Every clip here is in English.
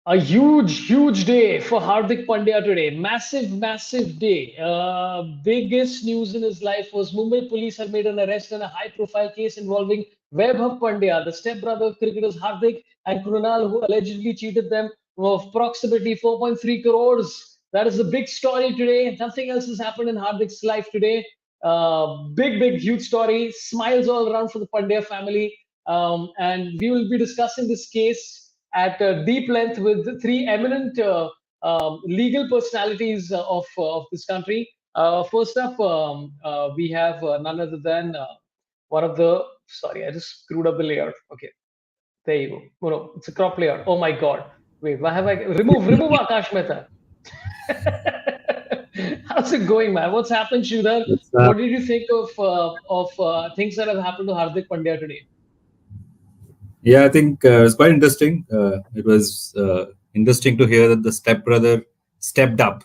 A huge day for Hardik Pandya today. Massive day. Biggest news in his life was Mumbai police have made an arrest in a high-profile case involving Vaibhav Pandya, the stepbrother of cricketers Hardik and Krunal, who allegedly cheated them of approximately 4.3 crores. That is the big story today. Nothing else has happened in Hardik's life today. Huge story. Smiles all around for the Pandya family. And we will be discussing this case at deep length with the three eminent legal personalities of this country. First up, we have none other than one of the. Sorry, I just screwed up the layout. Okay, there you go. Oh, no, it's a crop layout. Oh my God! Wait, why have I remove Akash Mehta? How's it going, man? What's happened, Sridhar? It's, What did you think of things that have happened to Hardik Pandya today? yeah, I think it's quite interesting. It was interesting to hear that the stepbrother stepped up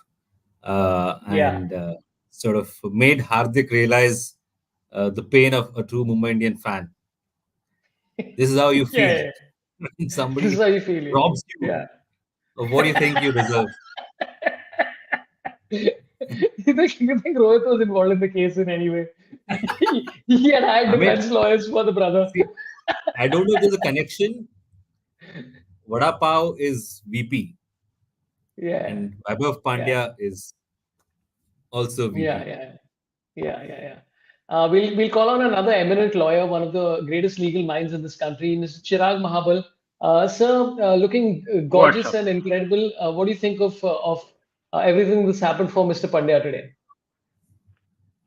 Yeah, and sort of made Hardik realize the pain of a true Mumbai Indian fan. This is how you feel yeah. when This is somebody how you feel. robs you Yeah. of what you think you deserve. You think Rohit was involved in the case in any way? He had hired I mean, defense lawyers for the brother. see, I don't know if there's a connection. Vada Pav is VP Yeah, and Vaibhav yeah, Pandya is also yeah, VP. yeah, yeah. We'll call on another eminent lawyer, one of the greatest legal minds in this country, Mr. Chirag Mahabal. Sir, looking What's gorgeous up? and incredible. What do you think of everything that's happened for Mr. Pandya today?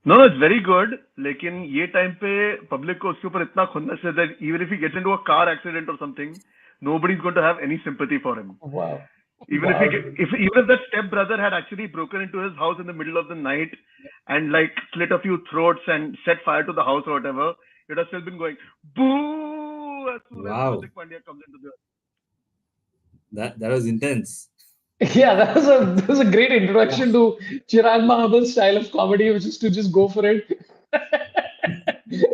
No, no, it's very good. लेकिन ये time पे public को उसके ऊपर इतना खुन्नस है that even if he gets into a car accident or something, nobody's going to have any sympathy for him. Wow, Even if he wow. even if that stepbrother had actually broken into his house in the middle of the night and like slit a few throats and set fire to the house or whatever, it would have still been going boo as soon as Wow, Hardik Pandya comes into the. that was intense. Yeah, that was a great introduction to Chirag Mahabal's style of comedy, which is to just go for it.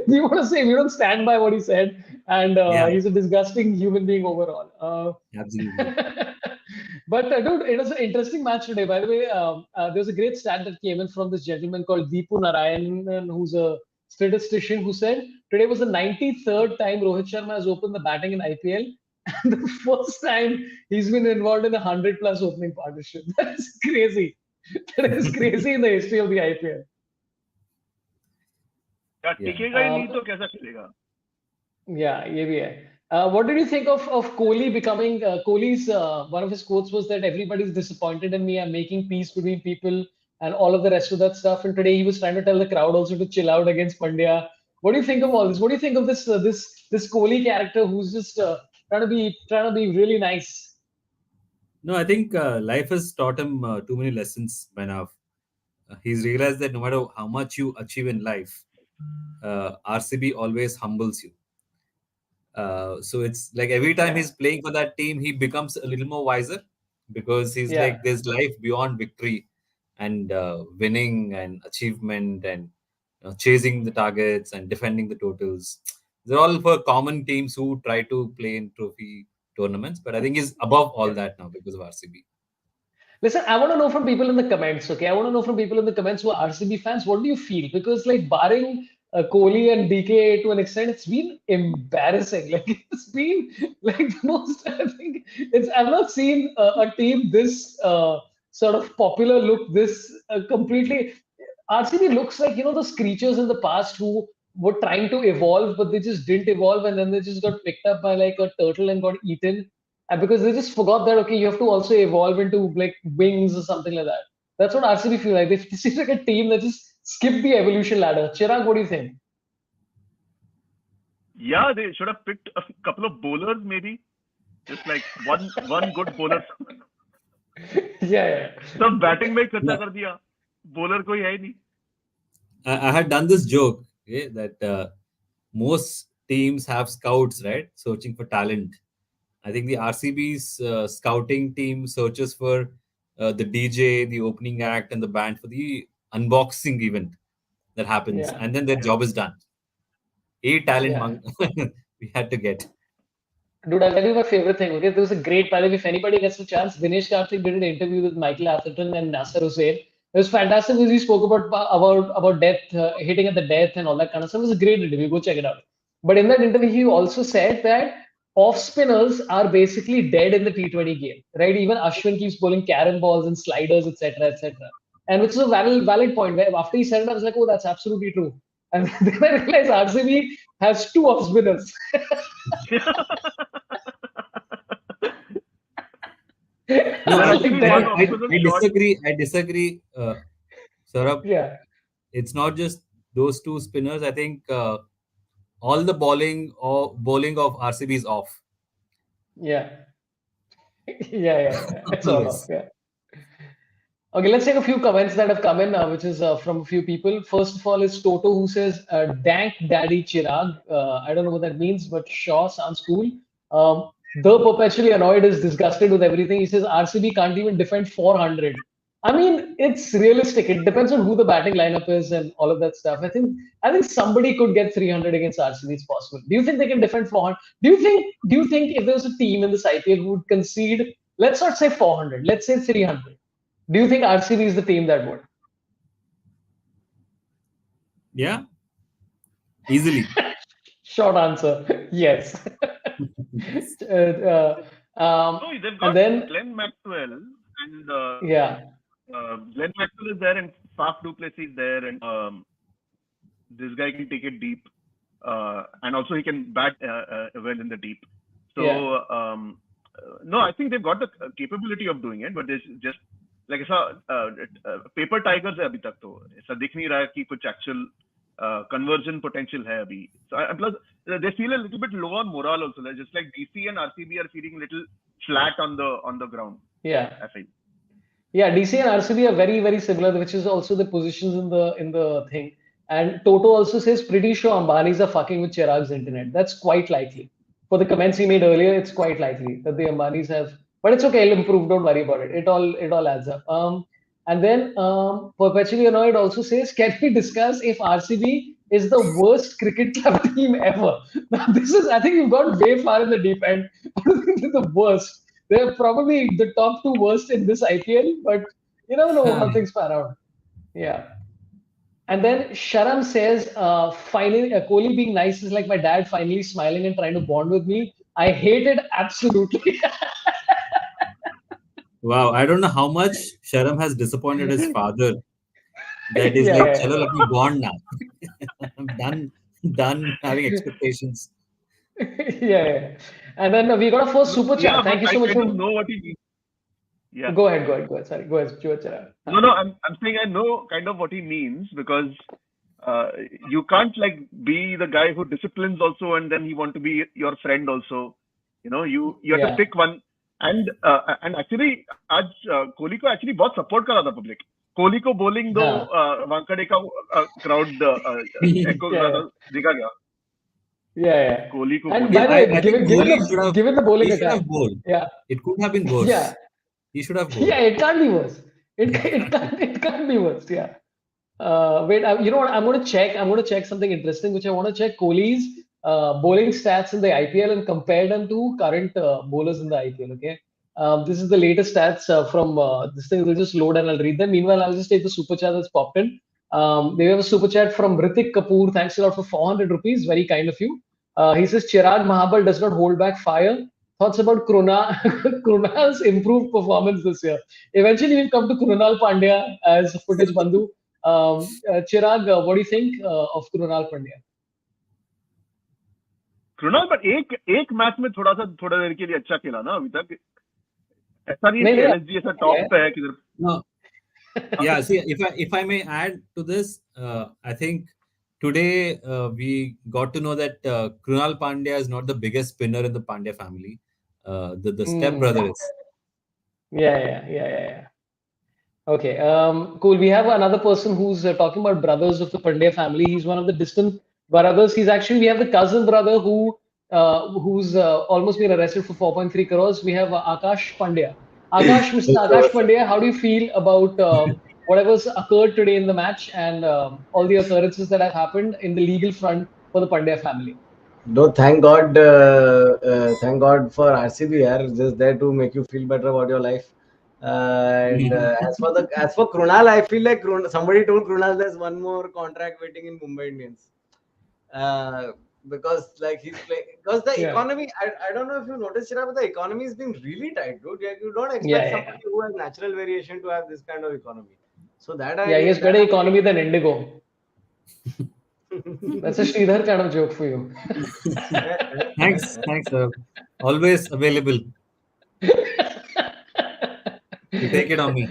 We want to say we don't stand by what he said, and Yeah, he's a disgusting human being overall. absolutely. But dude, it was an interesting match today. By the way, there was a great stat that came in from this gentleman called Deepu Narayanan, who's a statistician, who said today was the 93rd time Rohit Sharma has opened the batting in IPL, and the first time he's been involved in 100+ opening partnership. That is crazy. That is crazy in the history of the IPL. या Yeah. टिकेगा ही नहीं तो कैसा चलेगा? Yeah, ये भी है. What did you think of Kohli becoming Kohli's one of his quotes was that everybody's disappointed in me. I'm making peace between people and all of the rest of that stuff. And today he was trying to tell the crowd also to chill out against Pandya. What do you think of all this? What do you think of this Kohli character who's just trying to be really nice? No, I think life has taught him too many lessons by now. He's realized that no matter how much you achieve in life, RCB always humbles you. So it's like every time Yeah, he's playing for that team, he becomes a little more wiser because he's yeah. like, there's life beyond victory and winning and achievement and chasing the targets and defending the totals. They're all for common teams who try to play in trophy tournaments. But I think he's above all Yeah. that now because of RCB. Listen, I want to know from people in the comments, okay? I want to know from people in the comments who are RCB fans, what do you feel? Because, like, barring Kohli and DK to an extent, it's been embarrassing. Like, it's been like the most, I think, I've not seen a team this sort of popular look this completely. RCB looks like, those creatures in the past who were trying to evolve, but they just didn't evolve, and then they just got picked up by like a turtle and got eaten and because they just forgot that okay, you have to also evolve into like wings or something like that. That's what RCB feel like. They seem like a team that just skipped the evolution ladder. Chirag, what do you think? Yeah, they should have picked a couple of bowlers maybe. Just like one good bowler. Yeah. सब batting में ही खर्चा No, कर दिया. Bowler कोई है ही नहीं. I had done this joke, okay, that most teams have scouts, right, searching for talent. I think the RCB's scouting team searches for the DJ, the opening act, and the band for the unboxing event that happens, Yeah. and then their job is done. A talent Yeah. we had to get. Dude, I'll tell you my favorite thing. Okay, there was a great panel. If anybody gets a chance, Dinesh Karthik did an interview with Michael Atherton and Nasser Hussain. It was fantastic because he spoke about death, hitting at the death and all that kind of stuff. It was a great interview. Go check it out. But in that interview, he also said that off spinners are basically dead in the T20 game, right? Even Ashwin keeps bowling carom balls and sliders, etc., etc. And which is a valid point. Where after he said it, I was like, oh, that's absolutely true. And then I realized RCB has two off spinners. No, I I was think like, One damn. option shot. I disagree, Saurabh. Yeah, It's not just those two spinners. I think all the bowling of RCB is off. yeah, yeah. It's all off. Always. Yeah. Okay, let's take a few comments that have come in, which is from a few people. First of all, is Toto who says, "Dank Daddy Chirag." I don't know what that means, but sure, sounds cool. The perpetually annoyed is disgusted with everything. He says RCB can't even defend 400. I mean, it's realistic. It depends on who the batting lineup is and all of that stuff. I think somebody could get 300 against RCB. It's possible. Do you think they can defend 400? Do you think if there was a team in this IPL who would concede, let's not say 400, let's say 300? Do you think RCB is the team that would? Yeah, easily. Short answer, yes. uh, um, No, they've and got then, Glenn Maxwell and yeah, Glenn Maxwell is there and Faf du Plessis is there and this guy can take it deep and also he can bat well in the deep. So yeah, no, I think they've got the capability of doing it, but there's just like ऐसा paper tigers है अभी तक तो ऐसा दिख नहीं रहा है कि कुछ actual conversion potential है अभी. So and plus they feel a little bit low on morale also, just like DC and RCB are feeling a little flat on the ground. yeah. I feel. Yeah, DC and RCB are very, very similar, which is also the positions in the thing. And Toto also says, pretty sure Ambani's are fucking with Chirag's internet. That's quite likely. For the comments he made earlier, it's quite likely that the Ambanis have. But it's okay, it'll improve. Don't worry about it. It all adds up. And then Perpetually Annoyed also says, can we discuss if RCB is the worst cricket club team ever? Now, I think you've gone way far in the deep end. I don't think they're the worst. They're probably the top two worst in this IPL, but you never know how things pan out. Yeah. And then Sharam says, finally, Kohli being nice is like my dad finally smiling and trying to bond with me. I hate it absolutely. Wow, I don't know how much Sharam has disappointed his father. That is like, Yeah. chalo, let me bond now. I'm done having expectations. Yeah. And then we got a first super chat. Yeah, Thank you but so I much kind for. of know what he means. Yeah. Go ahead. Sorry. Go ahead. Chirag. No, I'm saying I know kind of what he means because you can't like be the guy who disciplines also and then you want to be your friend also. You know, you have Yeah. to pick one. And actually, आज कोहली को actually बहुत support करा था public. Kohli को bowling दो वानखेड़े का crowd echo Yeah. दिखा गया. Yeah. कोहली को And bowling. by the way, I think Kohli should have. given the bowling He should attack. have bowled. Yeah. It could have been worse. Yeah. He should have bowled. Yeah, it can't be worse. It can't be worse. Yeah. Wait, you know what? I'm going to check something interesting, which I want to check Kohli's bowling stats in the IPL and compare them to current bowlers in the IPL. Okay. This is the latest stats from this thing. Will just load and I'll read them. Meanwhile, I'll just take the super chat that's popped in. We have a super chat from Ritik Kapoor. Thanks a lot for 400 rupees. Very kind of you. He says Chirag Mahabal does not hold back fire. Thoughts about Krunal's improved performance this year. Eventually, we'll come to Krunal Pandya as footage Bandhu. Chirag, what do you think of Krunal Pandya? Krunal but एक match में थोड़ा देर के लिए अच्छा खेला ना अभी तक ऐसा नहीं नहीं, कि नहीं, LSG ऐसा टॉप पे है किधर No. Yeah, see, if I may add to this, I think today we got to know that Krunal Pandya is not the biggest spinner in the Pandya family. The step brother is. Yeah. Okay, cool. We have another person who's talking about brothers of the Pandya family. He's one of the distant brothers. We have the cousin brother who's almost been arrested for 4.3 crores. We have Akash Pandya. Mr. Akash Pandya, how do you feel about whatever's occurred today in the match and all the occurrences that have happened in the legal front for the Pandya family? No, thank God for RCB. Yaar, just there to make you feel better about your life. And as for Krunal, I feel like somebody told Krunal there's one more contract waiting in Mumbai Indians. Uh, because like he's playing because the Yeah. economy. I don't know if you noticed, Chirag, but the economy is being really tight, dude. You don't Yeah, expect yeah, somebody who has natural variation to have this kind of economy. So that yeah. He has that better economy than Indigo. That's a Sridhar kind of joke for you. Thanks. Always available. You take it on me.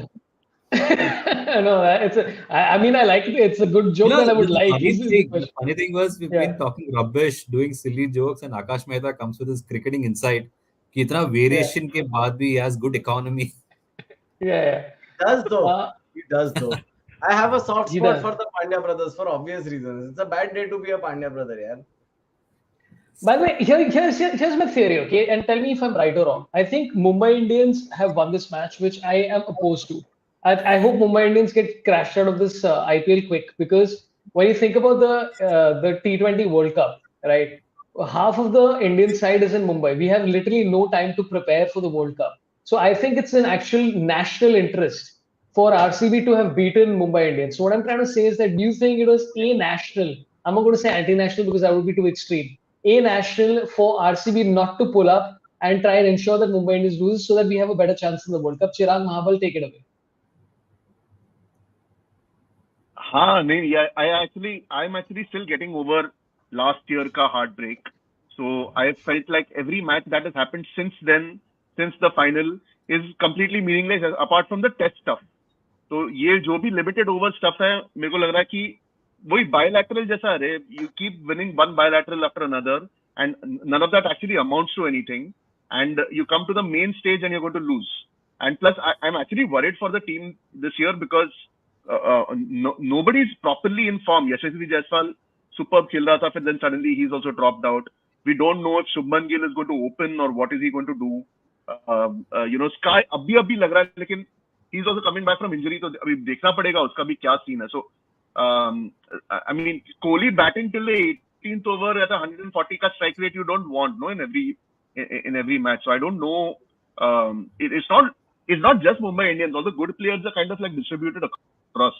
No, I mean, I like it. It's a good joke that I would The like. the funny thing was we've been Yeah, talking rubbish, doing silly jokes, and Akash Mehta comes with his cricketing insight. कि इतना yeah, variation के बाद भी he has good economy. yeah, does yeah. though. He does though. I have a soft He spot does. for the Pandya brothers for obvious reasons. It's a bad day to be a Pandya brother, yeah. By the way, here's my theory, okay? And tell me if I'm right or wrong. I think Mumbai Indians have won this match, which I am opposed to. I hope Mumbai Indians get crashed out of this IPL quick because when you think about the T20 World Cup, right? Half of the Indian side is in Mumbai. We have literally no time to prepare for the World Cup. So I think it's an actual national interest for RCB to have beaten Mumbai Indians. So what I'm trying to say is that do you think it was a national? I'm not going to say anti-national because that would be too extreme a national for RCB not to pull up and try and ensure that Mumbai Indians loses so that we have a better chance in the World Cup. Chirag Mahabal, take it away. Yeah, I'm actually still getting over last year ka heartbreak. So I felt like every match that has happened since then, since the final, is completely meaningless apart from the test stuff. तो ये जो भी limited over stuff है मेरे को लग रहा है कि वही bilateral जैसा है you keep winning one bilateral after another and none of that actually amounts to anything and you come to the main stage and you're going to lose and plus I'm actually worried for the team this year because nobody's properly in form. Yashasvi Jaiswal superb खेल रहा था फिर then suddenly he's also dropped out. We don't know if Shubman Gill is going to open or what is he going to do. Sky अभी लग रहा है लेकिन he's also coming back from injury तो अभी देखना पड़ेगा उसका भी क्या सीन है. So I mean Kohli batting till the 18th over at a 140 का strike rate you don't want no in every match. So I don't know. It's not just Mumbai Indians. All the good players are kind of like distributed across.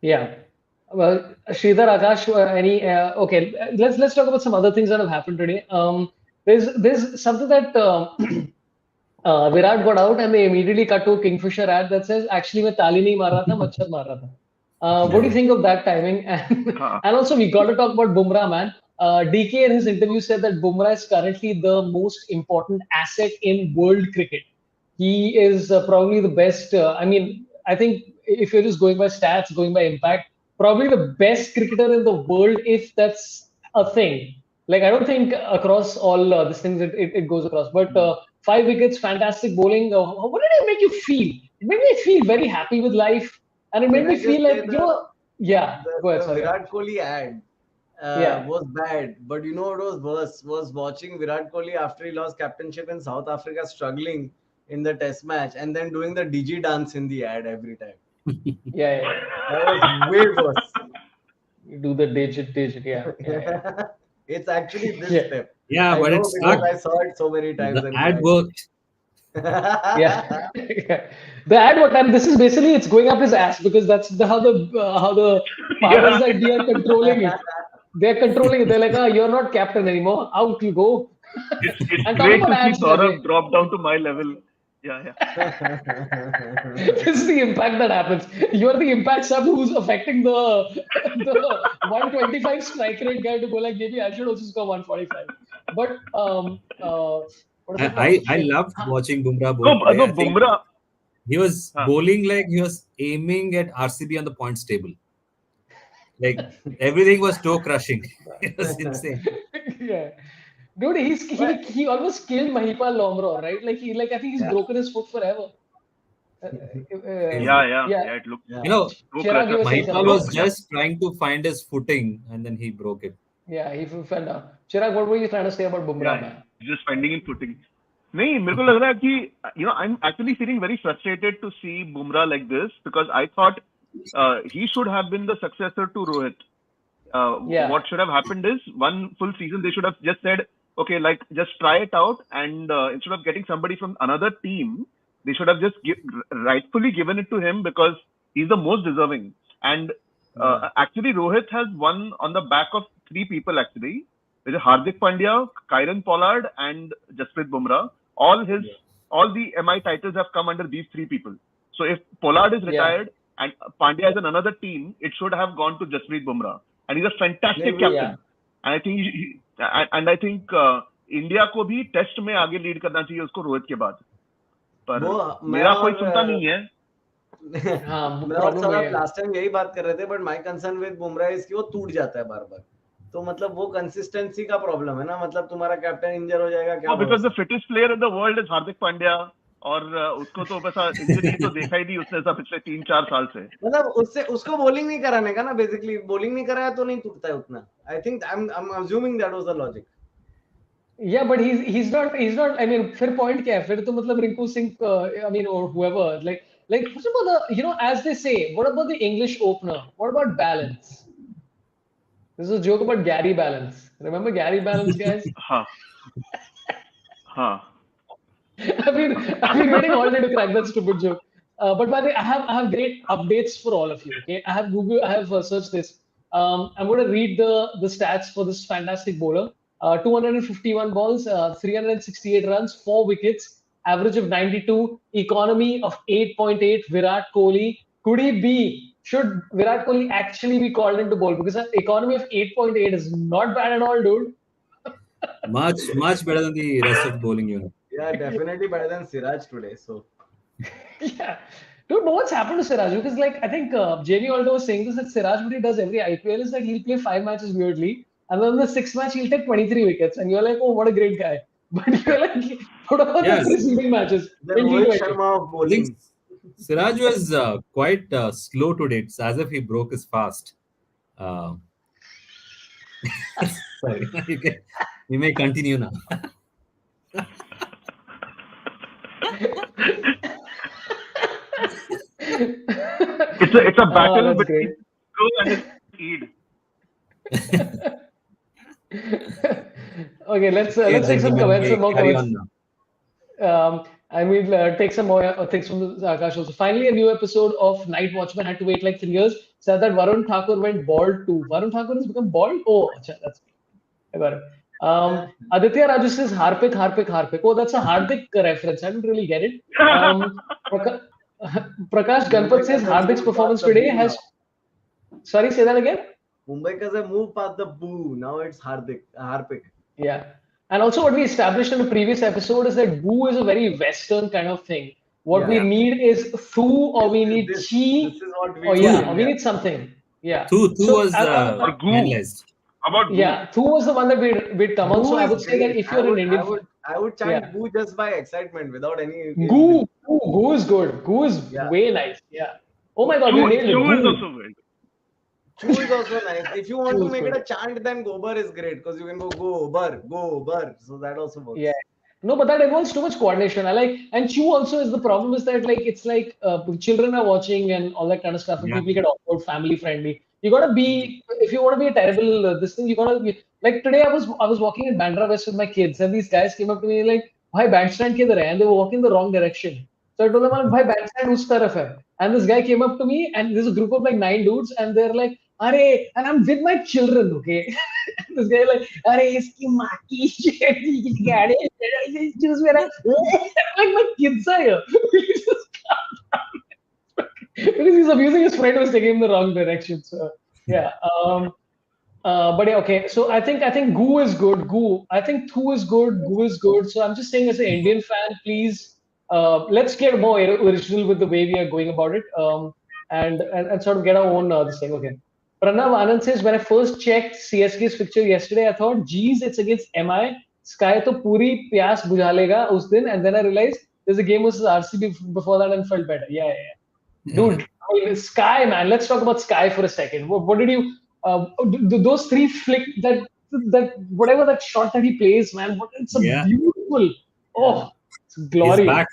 Yeah. Well, Sridhar, Akash, okay? Let's talk about some other things that have happened today. There's something that Virat got out and they immediately cut to a Kingfisher ad that says, "Actually, मैं ताली नहीं मार रहा था, मच्छर मार रहा था." What do you think of that timing? And also, we got to talk about Bumrah, man. DK in his interview said that Bumrah is currently the most important asset in world cricket. He is probably the best. I think if you're just going by stats, going by impact, probably the best cricketer in the world, if that's a thing. Like, I don't think across all these things it goes across. But 5 wickets, fantastic bowling. What did it make you feel? It made me feel very happy with life. And it made Can I me feel just like, say yeah, go ahead, the sorry. Virat Kohli ad Yeah. was bad, but you know what was worse? Was watching Virat Kohli after he lost captainship in South Africa, struggling in the Test match, and then doing the DG dance in the ad every time. Yeah. That was way worse. You do the digit, yeah. It's actually this Yeah. step. Yeah, I but know it because sucked. I saw it so many times. The and ad cried. worked. Yeah. The ad work, and this is basically it's going up his ass because that's how the powers that be are controlling it. They're controlling it. They're like, you're not captain anymore. Out you go. It's And talking great about to see ads, Saurabh drop down to my level. Yeah. this is the impact that happens. You're the impact sub who's affecting the 125 strike rate guy to go like, maybe I should also score 145. But what is it called? I Shit. loved watching Bumrah bowl today. No, I think Bumrah. he was bowling like he was aiming at RCB on the points table. Like everything was toe crushing. It was insane. Yeah. Dude, he almost killed Mahipal Lomro, right? I think he's broken his foot forever. Yeah. It looked. You know, Chirag, you were saying Mahipal something. was just trying to find his footing and then he broke it. Yeah, he fell down. Chirag, what were you trying to say about Bumrah, man? Just finding in footing. नहीं मेरे को लग रहा है कि I'm actually feeling very frustrated to see Bumrah like this because I thought he should have been the successor to Rohit. Yeah. What should have happened is one full season they should have just said, okay, like just try it out, and instead of getting somebody from another team, they should have just rightfully given it to him because he's the most deserving. And actually, Rohit has won on the back of three people actually. There's Hardik Pandya, Kieron Pollard, and Jasprit Bumrah. All the MI titles have come under these three people. So if Pollard is retired and Pandya is in another team, it should have gone to Jasprit Bumrah. And he's a fantastic captain. Yeah. And I think India को भी test में आगे lead करना चाहिए उसको रोहित के बाद, पर मेरा कोई सुनता नहीं है. लास्ट टाइम यही बात कर रहे थे, but my concern with Bumrah is कि वो टूट जाता है बार-बार. तो मतलब वो कंसिस्टेंसी का प्रॉब्लम है ना. मतलब तुम्हारा कैप्टन इंजर हो जाएगा क्या? Because the fittest player in the world is Hardik Pandya, और उसको तो बस इंजरी तो देखा ही नहीं उसने ऐसा पिछले 3-4 साल से. मतलब उसको बॉलिंग नहीं कराने का ना, बेसिकली बॉलिंग नहीं कराया तो नहीं टूटता है उतना. I think I am assuming that was the logic. Yeah, but he's not. I mean, फिर point क्या है? फिर तो मतलब Rinku Singh, I mean, or whoever. Like what about the, as they say, what about the English opener? What about Balance? This is a joke about Gary Balance. Remember Gary Balance, guys? I've been waiting all day to crack that stupid joke. But by the way, I have great updates for all of you. Okay, I have searched this. I'm going to read the stats for this fantastic bowler. 251 balls, 368 runs, 4 wickets, average of 92, economy of 8.8. Virat Kohli. Should Virat Kohli actually be called into bowl? Because an economy of 8.8 is not bad at all, dude. Much better than the rest of the bowling unit. Yeah, definitely better than Siraj today. So yeah. Dude, but what's happened to Siraj? Because I think Jamie Aldo was saying this, that Siraj, what he does every IPL is that he'll play 5 matches weirdly, and then the 6th match he'll take 23 wickets, and you're like, oh, what a great guy. But you're like, what about the preceding matches? The Rohit Sharma of bowling. Siraj was quite slow today. It's as if he broke his fast. Sorry, you may continue now. It's a battle between slow and speed. Okay, let's take some comments. Some more comments. I mean, take some more things from Akash also. Finally, a new episode of Night Watchman. Had to wait like 3 years. Said that Varun Thakur went bald too. Varun Thakur has become bald? Oh, that's I got it. Aditya Raju says Harpik. Oh, that's a Hardik reference. I didn't really get it. Prakash Ganpat says Hardik's performance today has... Sorry, say that again? Mumbai has moved past the boo. Now it's Harpik. Yeah. And also what we established in the previous episode is that boo is a very Western kind of thing. What we need is thu, or we need chi. This is what we or we need something. Yeah. Thu was analyzed. About goo. Yeah, thu was the one that we'd come on. So I would say that if you're an Indian... I would chant goo just by excitement without any... Goo is good. Goo is way nice. Yeah. Oh my God, you nailed it. Goo is also good. Goo is also nice. If you want to make it a chant, then gobar is great because you can go bar. So that also works. Yeah. No, but that involves too much coordination. And chew also is the problem is that it's like children are watching and all that kind of stuff, and people get awkward, family friendly. You gotta be, if you want to be a terrible this thing, you gotta be like today. I was walking in Bandra West with my kids, and these guys came up to me like, "Bhai, bandstand किधर है?" And they were walking the wrong direction. So I told them, "Bhai, bandstand उस तरफ है." And this guy came up to me, and there's a group of like 9 dudes, and they're like, "Arey," and I'm with my children, okay? And this guy like, "Arey, iski maa ki gaadi choose where like my kids are here." Because he's abusing his friend who was taking him the wrong direction. So yeah. But yeah, okay. So I think goo is good. I think thu is good. Goo is good. So I'm just saying, as an Indian fan, please let's get more original with the way we are going about it, and sort of get our own this thing. Okay. Pranav Anand says, when I first checked CSK's picture yesterday, I thought, geez, it's against MI. Sky to puri pyas bujha lega us din, and then I realized there's a game versus RCB before that and felt better. Yeah. Dude, I mean, Sky, man. Let's talk about Sky for a second. What did you? Those 3 flick that whatever that shot that he plays, man. It's a beautiful. Oh, it's glory. He's back.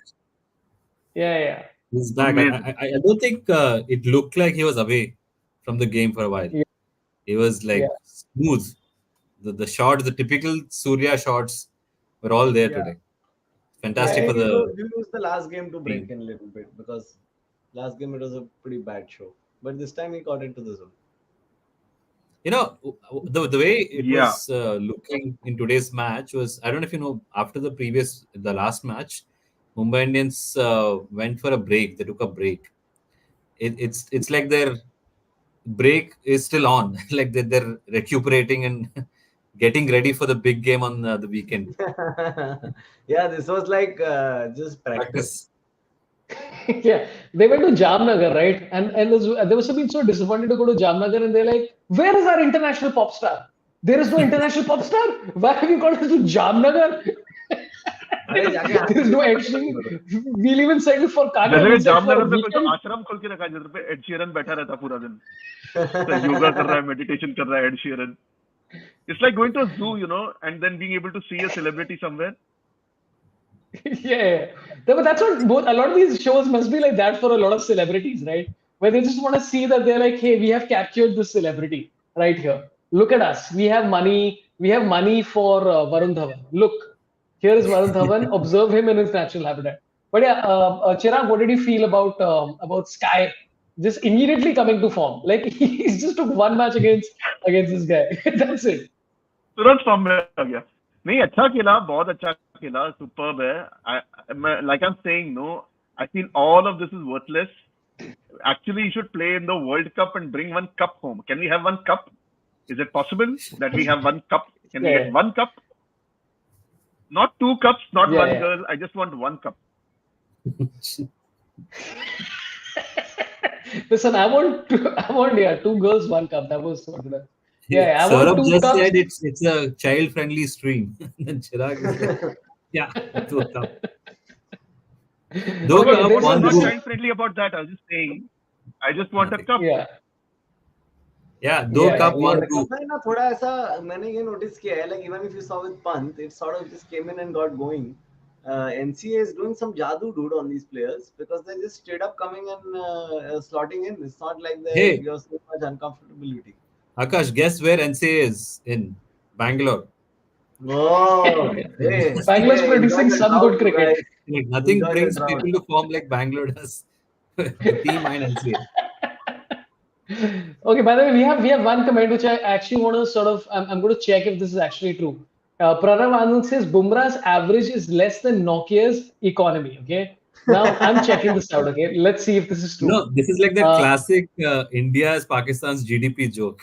Yeah. He's back. I don't think it looked like he was away from the game for a while. He was like smooth. The shots, the typical Surya shots, were all there Yeah. today. I Fantastic for think the we used the last game to break team. in a little bit because last game it was a pretty bad show. But this time he got into the zone. The way it Yeah. was looking in today's match was, I don't know if you know, after the last match, Mumbai Indians went for a break. They took a break. It's like their break is still on. Like they're recuperating and getting ready for the big game on the weekend. Yeah, this was like just practice. Yeah, they went to Jamnagar, right? And they must have been so disappointed to go to Jamnagar, and they're like, "Where is our international pop star? There is no international pop star. Why have you got us to Jamnagar? अरे जाके There is no Ed Sheeran. We'll even settle for Carter. जैसे We'll कि settle for a Jamnagar में कोई तो weekend." आश्रम खोल के रखा है जिधर पे एड शीरन बैठा रहता पूरा दिन तो योगा कर रहा है मेडिटेशन कर रहा है Ed Sheeran It's like going to a zoo, and then being able to see a celebrity somewhere. Yeah. But that's what a lot of these shows must be like that for a lot of celebrities, right? Where they just want to see that they're like, hey, we have captured this celebrity right here. Look at us. We have money. We have money for Varun Dhawan. Look, here is Varun Dhawan. Observe him in his natural habitat. But yeah, Chirag, what did you feel about Sky just immediately coming to form? Like he just took one match against this guy. That's it. तुरंत form में आ गया नहीं अच्छा खेला बहुत अच्छा खेला superb है like I'm saying no I feel all of this is worthless actually you should play in the World Cup and bring one cup home. Can we have one cup? Is it possible that we have one cup? Can we get one cup? Not two cups, not one girl. I just want one cup. Listen, I want two girls, one cup. That was sort of I want Saurabh two just cups. said it's a child-friendly stream. Then Chirag is like, yeah, two cup. No, I'm not child-friendly about that. I was just saying, I just want a cup. Yeah, दो cup, one cup है ना थोड़ा ऐसा मैंने ये notice किया है like even if you saw with Pant, it sort of just came in and got going. NCA is doing some jadoo, dude, on these players because they're just straight up coming and slotting in. It's not like you're so much uncomfortability. Akash, guess where NCA is in? Bangalore. Oh, hey, Bangalore's producing some good cricket. Like, nothing brings people to form like Bangalore does. The team and NCA. Okay, by the way, we have one comment which I actually want to sort of I'm going to check if this is actually true. Pranav Anand says Bumrah's average is less than Nokia's economy. Okay, now I'm checking this out. Okay, let's see if this is true. No, this is like the classic India's Pakistan's GDP joke.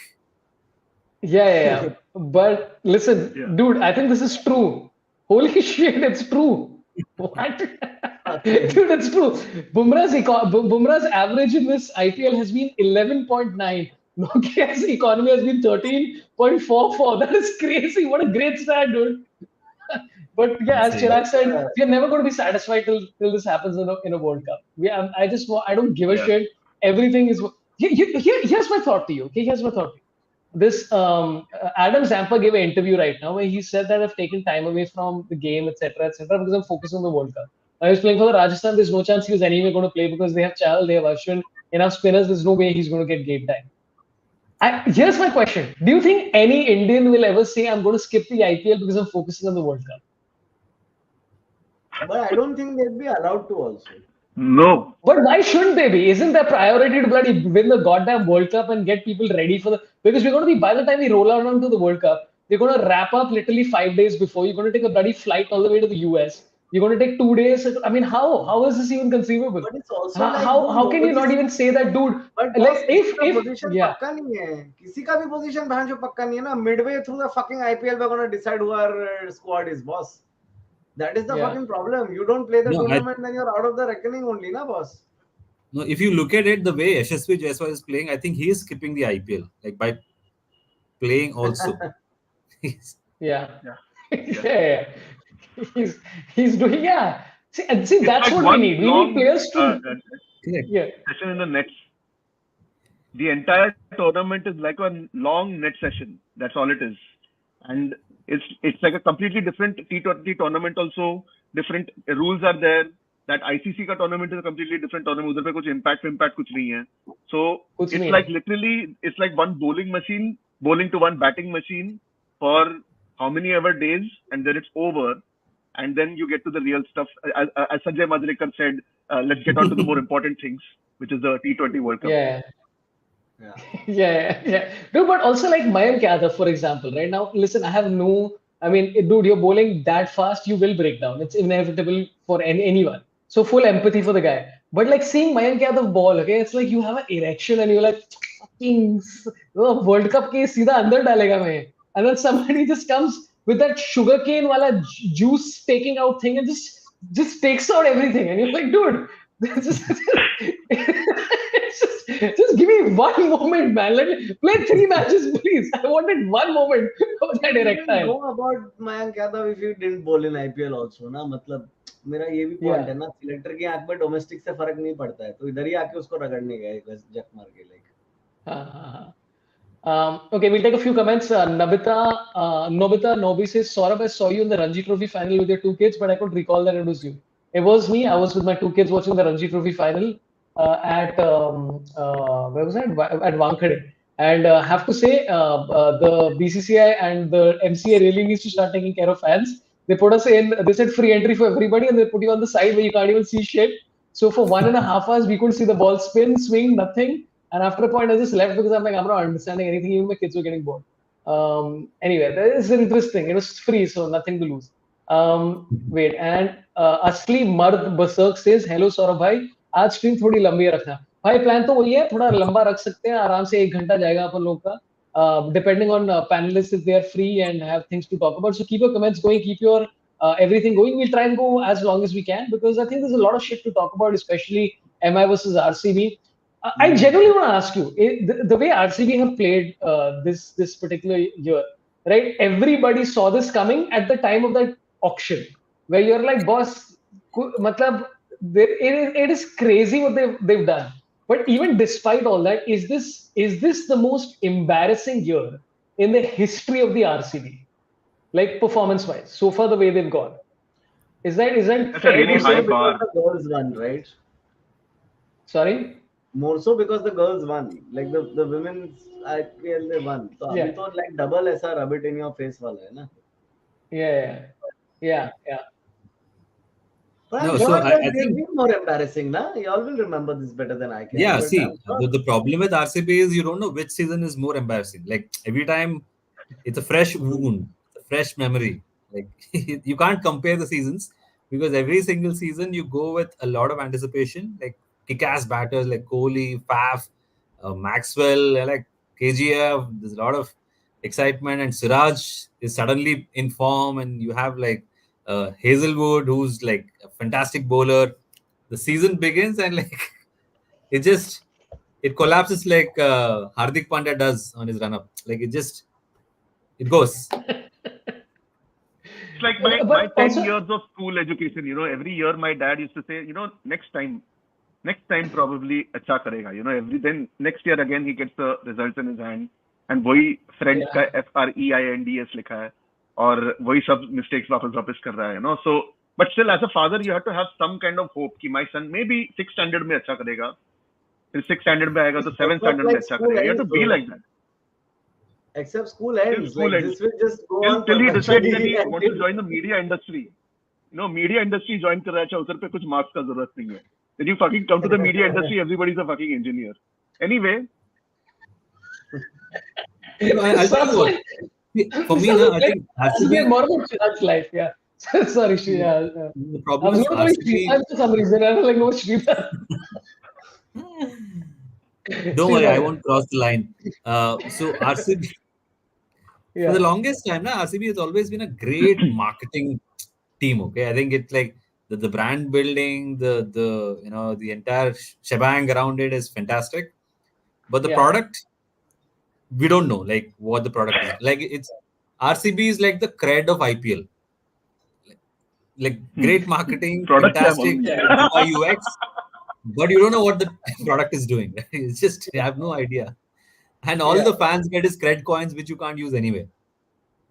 Yeah. But listen, dude, I think this is true. Holy shit, it's true. What? Dude, it's true. Bumrah's average in this IPL has been 11.9. Nokia's economy has been 13.44. That is crazy. What a great stat, dude. But yeah, as Chirag said, we are never going to be satisfied till this happens in a World Cup. I don't give a shit. Everything is. Here's my thought to you. Okay, here's my thought to you. This Adam Zampa gave an interview right now where he said that I've taken time away from the game, etc., because I'm focused on the World Cup. I was playing for the Rajasthan. There's no chance he was anyway going to play because they have Chahal, they have Ashwin, enough spinners. There's no way he's going to get game time. Here's my question: do you think any Indian will ever say I'm going to skip the IPL because I'm focusing on the World Cup? But I don't think they'd be allowed to also. No. But why shouldn't they be? Isn't their priority to bloody win the goddamn World Cup and get people ready for because we're going to be, by the time we roll out onto the World Cup, we're going to wrap up literally 5 days before. You're going to take a bloody flight all the way to the US. You're going to take 2 days. I mean, how is this even conceivable? But it's also how can you not even say that, dude? But like if position पक्का नहीं है, किसी का भी position भांजो पक्का नहीं है ना. Midway through the fucking IPL, we're going to decide who our squad is, boss. That is the fucking problem. You don't play the tournament, then you're out of the reckoning only, na, boss. No, if you look at it, the way Yashasvi Jaiswal is playing, I think he is skipping the IPL, like by playing also. Yeah. He's doing See, that's like what we need. We need players to session in the nets. The entire tournament is like a long net session. That's all it is, and it's like a completely different T20 tournament. Also, different rules are there. That ICC का tournament is a completely different tournament. उधर पे कुछ impact कुछ नहीं है. So it's like literally, it's like one bowling machine bowling to one batting machine for how many ever days, and then it's over. And then you get to the real stuff. As Sanjay Majrekar said, let's get on to the more important things, which is the T20 World Cup. Yeah. Yeah. Yeah. No, but also like Mayank Yadav, for example, right now, listen, I mean, dude, you're bowling that fast, you will break down. It's inevitable for anyone. So full empathy for the guy. But like seeing Mayank Yadav ball, okay, it's like you have an erection and you're like, fucking World Cup ke सीधा अंदर डालेगा मैं. And then somebody just comes with that sugarcane wala juice taking out thing and just takes out everything. And you're like, dude, just, just give me one moment, man. Let me play 3 matches, please. I wanted one moment of that You erectile. know about Mayank Yadav if you didn't bowl in IPL also ना मतलब मेरा ये भी point है ना selector की आंख में डोमेस्टिक से फर्क नहीं पड़ता है तो इधर ही आके उसको रगड़ने गए जक मार के like Okay, we'll take a few comments. Nobita Nobi says, Saurabh, I saw you in the Ranji Trophy final with your 2 kids, but I could recall that it was you. It was me. I was with my 2 kids watching the Ranji Trophy final at where was that? At Wankhede. And have to say, the BCCI and the MCA really needs to start taking care of fans. They put us in. They said free entry for everybody, and they put you on the side where you can't even see shit. So for 1.5 hours, we couldn't see the ball spin, swing, nothing. And after a point, I just left because I'm like, I'm not understanding anything. Even my kids were getting bored. Anyway, that is interesting. It was free, so nothing to lose. Wait, and Asli Mard Basak says, hello Saurabh bhai. आज stream थोड़ी लंबी रखना भाई plan तो वही है थोड़ा लंबा रख सकते हैं आराम से 1 घंटा जाएगा अपन लोग का depending on panelists if they are free and have things to talk about. So keep your comments going, keep your everything going. We'll try and go as long as we can because I think there's a lot of shit to talk about, especially MI versus RCB. I genuinely want to ask you, the way RCB have played this particular year, right? Everybody saw this coming at the time of that auction, where you're like, boss, matlab, it is crazy what they've done. But even despite all that, is this the most embarrassing year in the history of the RCB, like performance-wise, so far the way they've gone? Is that That's a really high bar. The girls won, right? Sorry. More so because the girls won. Like the women's IPL they won. So Yeah. अभी तो like double ऐसा rub it in your face वाला है ना. Yeah. But No, I'm so sure I that think- they've been more embarrassing, na? Y'all will remember this better than I can. Yeah, But see, I'm sure- the problem with RCB is you don't know which season is more embarrassing. Like every time, it's a fresh wound, a fresh memory. Like you can't compare the seasons because every single season you go with a lot of anticipation, like kick-ass batters like Kohli, Faf, Maxwell, like KGF. There's a lot of excitement, and Siraj is suddenly in form, and you have like Hazelwood, who's like a fantastic bowler. The season begins and like it collapses like Hardik Pandya does on his run up. Like it goes. It's like my 10 years of school education, every year my dad used to say, next time probably acha karega, then next year again he gets the results in his hand and वही friend का FREINDS लिखा है और वही सब mistakes वापस कर रहा है, so but still as a father you have to have some kind of hope कि my son maybe 6th standard में अच्छा करेगा, फिर 6th standard में आएगा तो 7th standard में अच्छा करेगा. You have to be like that. Except school ends. School like, ends. This will just go on. Till he decides that he perpetually wants to join the media industry. Media industry join कर रहा है, अच्छा उधर पे कुछ marks का जरूरत नहीं है. Then you fucking come to the media industry, everybody's a fucking engineer. Anyway. I'll tell you what. For me, now, I think RCB. More about Chirag's life, yeah. Sorry, The I problem was is going to RCB. Sridhar for some reason. I was like, no, Sridhar. Don't worry, I won't cross the line. So RCB, for the longest time, RCB has always been a great marketing team. Okay, I think it's like the brand building, the entire shebang around it is fantastic. But the product, we don't know like what the product is. Like it's RCB is like the cred of IPL. Like great marketing, fantastic UI UX, but you don't know what the product is doing. It's just you have no idea, and all the fans get is cred coins which you can't use anyway.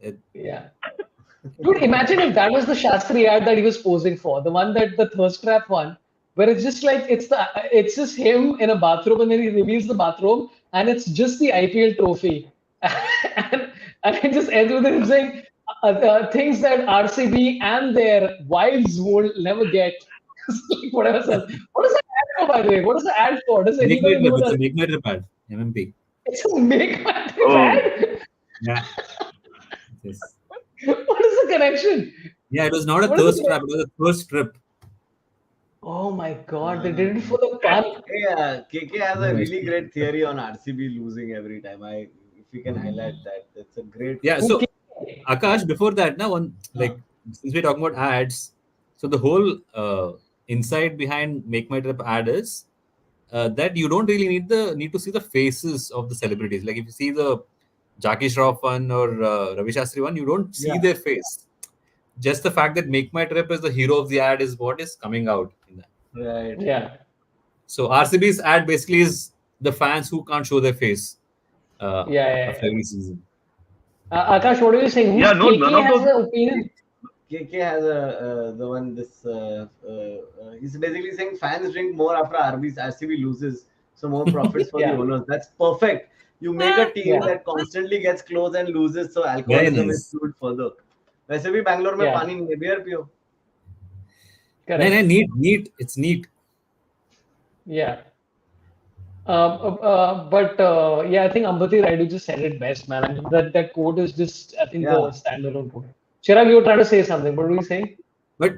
Dude, imagine if that was the Shastri ad that he was posing for, the one that the thirst trap one, where it's just like it's just him in a bathroom and then he reveals the bathroom and it's just the IPL trophy. and it just ends with him saying things that RCB and their wives will never get. Like whatever says. What is the ad for, by the way? What is the ad for? Does Make my anybody trip. know It's a that? make my trip ad. MMP. It's a make my trip Oh. ad. Yeah. Yes. What is the connection? Yeah, it was not a What is thirst the trap. It was a thirst trip. Oh my God! They did it for the fun. Yeah, KK has a No, really it's- great theory on RCB losing every time. If we can highlight that, that's a great. Yeah. So Okay. Akash, before that, now since we're talking about ads, so the whole insight behind Make My Trip ad is that you don't really need to see the faces of the celebrities. Like if you see the Jackie Shroff one or Ravi Shastri one, you don't see Yeah. their face. Just the fact that Make My Trip is the hero of the ad is what is coming out in that. Right. Yeah. So RCB's ad basically is the fans who can't show their face Yeah. after every season. Akash, what are you saying? Who's Yeah, no, KK none of has those- an opinion? KK has the one he's basically saying fans drink more after RCB loses, so more profits for Yeah. the owners. That's perfect. You make a team Yeah. that constantly gets close and loses, so Very alcoholism is nice. fueled further. वैसे भी बैंगलोर में Yeah. पानी नहीं है, beer पियो. Correct. Neat. It's neat. Yeah. Yeah, I think Ambati Raidu just said it best, man. I mean, that quote is just, I think, Yeah. the standalone quote. Chirag, you were trying to say something. What were you saying? But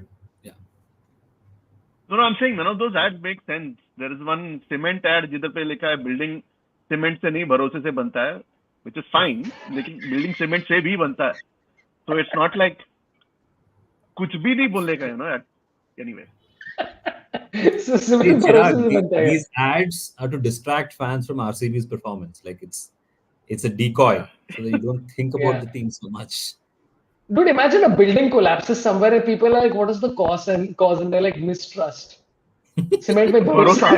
No, I'm saying none of those ads make sense. There is one cement ad जिधर पे लिखा है building cement से नहीं भरोसे से बनता है, which is fine. लेकिन building cement से भी बनता है. So it's not like कुछ भी नहीं बोलने का, Anyway. So, see, cement Chirag, भरोसे से बनता है. these ads are to distract fans from RCB's performance. Like it's a decoy so that you don't think about Yeah. the team so much. Dude, imagine a building collapses somewhere and people are like, what is the cause? And they're like, mistrust. Cement पे भरोसा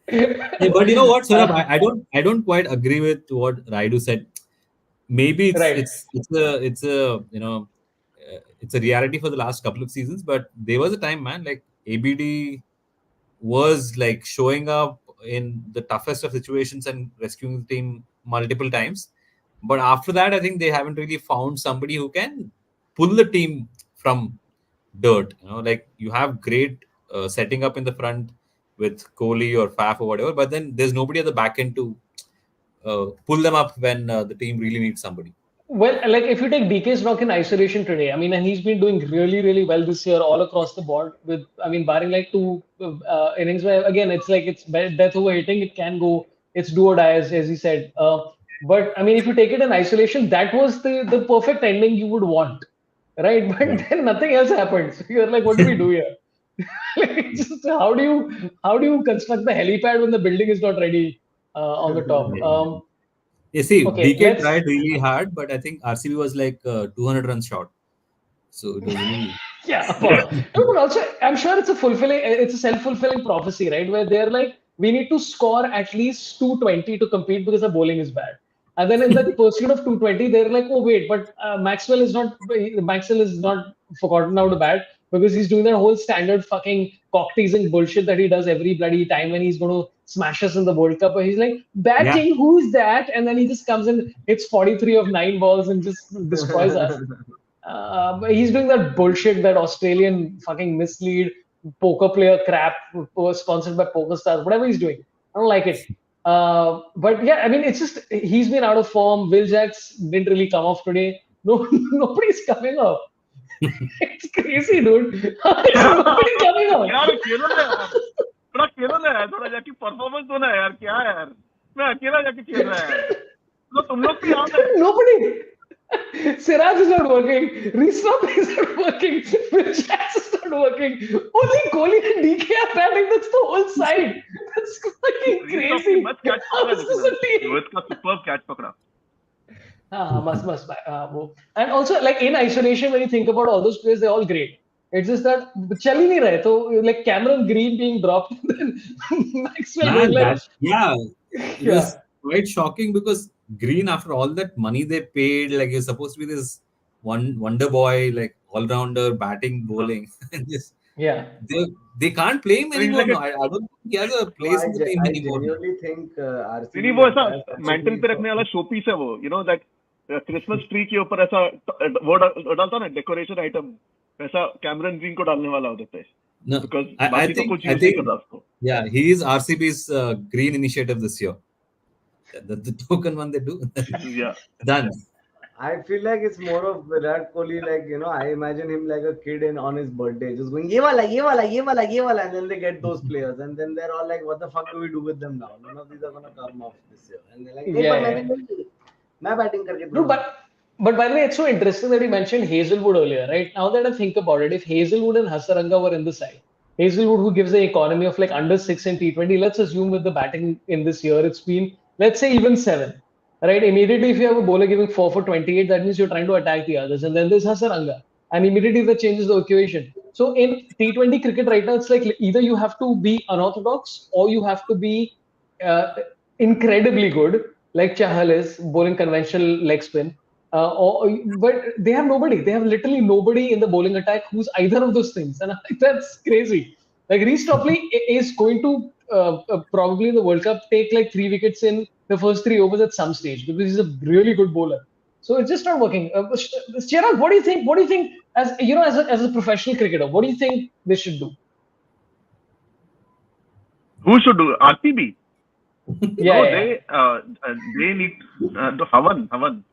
Hey, but you know what, Saurabh? I don't quite agree with what Raidu said. Maybe Right. it's a reality for the last couple of seasons, but there was a time, man, like ABD was like showing up in the toughest of situations and rescuing the team multiple times. But after that, I think they haven't really found somebody who can pull the team from dirt. Like you have great setting up in the front with Kohli or Faf or whatever, but then there's nobody at the back end to pull them up when the team really needs somebody. Well, like if you take DK Stock in isolation today, I mean, and he's been doing really, really well this year all across the board. With, I mean, barring like two innings where again it's like it's death over hitting, it can go, it's do or die as he said. But I mean, if you take it in isolation, that was the perfect ending you would want, right? But then nothing else happened. So you're like, what do we do here? Like, just how do you construct the helipad when the building is not ready on the top? You see, Okay, DK tried really hard, but I think RCB was like 200 runs short. So it was really... Yeah, no, but also I'm sure it's a self-fulfilling prophecy, right? Where they're like, we need to score at least 220 to compete because the bowling is bad. And then in the pursuit of 220, they're like, oh wait, but Maxwell is not forgotten how to bat because he's doing that whole standard fucking cock teasing bullshit that he does every bloody time when he's going to smash us in the World Cup. Where he's like, batting, who's that? And then he just comes in, hits 43 of 9 balls and just destroys us. But he's doing that bullshit, that Australian fucking mislead poker player crap, sponsored by PokerStars, whatever he's doing. I don't like it. But yeah, I mean, it's just he's been out of form. Will Jacks didn't really come off today. No, nobody's coming off. It's crazy, dude. Nobody's coming off. यार खेलो ना यार, थोड़ा खेलो ना यार, थोड़ा जाके performance दो ना यार, क्या यार, मैं अकेला जाके खेल रहा है, तुम लोग भी आओ ना. Nobody. Siraj is not working. Rishabh is not working. Vijay is not working. Only Kohli and DK are batting. That's the whole side. That's fucking crazy. मस्त कैच पकड़ा लेकिन रोहित का सुपर्ब कैच पकड़ा. Must. And also, like in isolation, when you think about all those players, they're all great. It's just that chal hi nahi rahe. So like Cameron Green being dropped, then Maxwell being like, it was quite shocking because Green, after all that money they paid, like he's supposed to be this wonder boy, like all rounder, batting, bowling, and just Yeah. They can't play him So he's anymore. like No, I don't think he has a place in the team I anymore. genuinely think RCB नहीं वो ऐसा entire mental strategy पे रखने वाला show piece है वो, you know that Christmas tree के ऊपर ऐसा वो डालता ना डेकोरेशन आइटम, वैसा कैमरन ग्रीन को डालने वाला होता है, No, because I बाकी तो think कुछ यूज नहीं कर रहा उसको. yeah, he is RCB's green initiative this year. The token one they do. Yeah. Done. I feel like it's more of Virat Kohli, like, you know, I imagine him like a kid on his birthday, just going, ye wala, ye wala, ye wala, ye wala, and then they get those players, and then they're all like, what the fuck do we do with them now? None of these are gonna come off this year. And they're like, hey, Yeah, but yeah. मैं batting करके No, दूंगा. but by the way, it's so interesting that you mentioned Hazelwood earlier, right? Now that I think about it, if Hazelwood and Hasaranga were in the side, Hazelwood, who gives the economy of like under 6 in T20, let's assume with the batting in this year, it's been, let's say, even 7, right? Immediately, if you have a bowler giving 4 for 28, that means you're trying to attack the others. And then there's Hasaranga. And immediately that changes the equation. So in T20 cricket right now, it's like either you have to be unorthodox or you have to be uh, incredibly good, like Chahal is, bowling conventional leg spin. But they have nobody. They have literally nobody in the bowling attack who's either of those things, and I think that's crazy. Like Reece Topley is going to probably in the World Cup take like 3 wickets in the first 3 overs at some stage because he's a really good bowler. So it's just not working. Chirag, what do you think? What do you think as you know as a professional cricketer? What do you think they should do? Who should do RCB? Yeah, No, yeah, they need the Havan.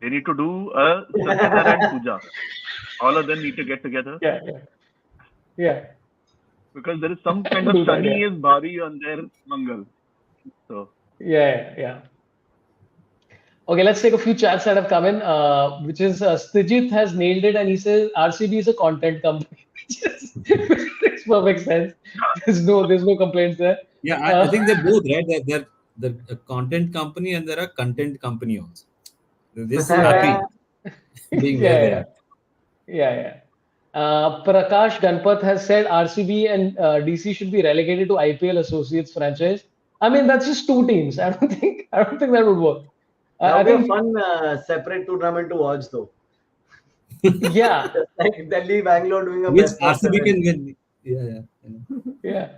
They need to do a Satyendra and Pooja. All of them need to get together yeah, yeah, yeah. because there is some kind of Do that, sunny yeah. is Bhari on their Mangal. So Yeah, yeah. Okay, let's take a few chats that have come in. Which is Stijit has nailed it, and he says RCB is a content company, which makes perfect sense. There's no complaints there. Yeah, I think they're both right. They're a content company and they're a content company also. They're just happy being where they Yeah, are. yeah. Prakash Ganpat has said RCB and DC should be relegated to IPL Associates franchise. I mean, that's just 2 teams. I don't think that would work. That I would be a think, fun separate tournament to watch, though. yeah, Just like Delhi, Bangalore doing a Which best of RCB 7. can win. Yeah. yeah.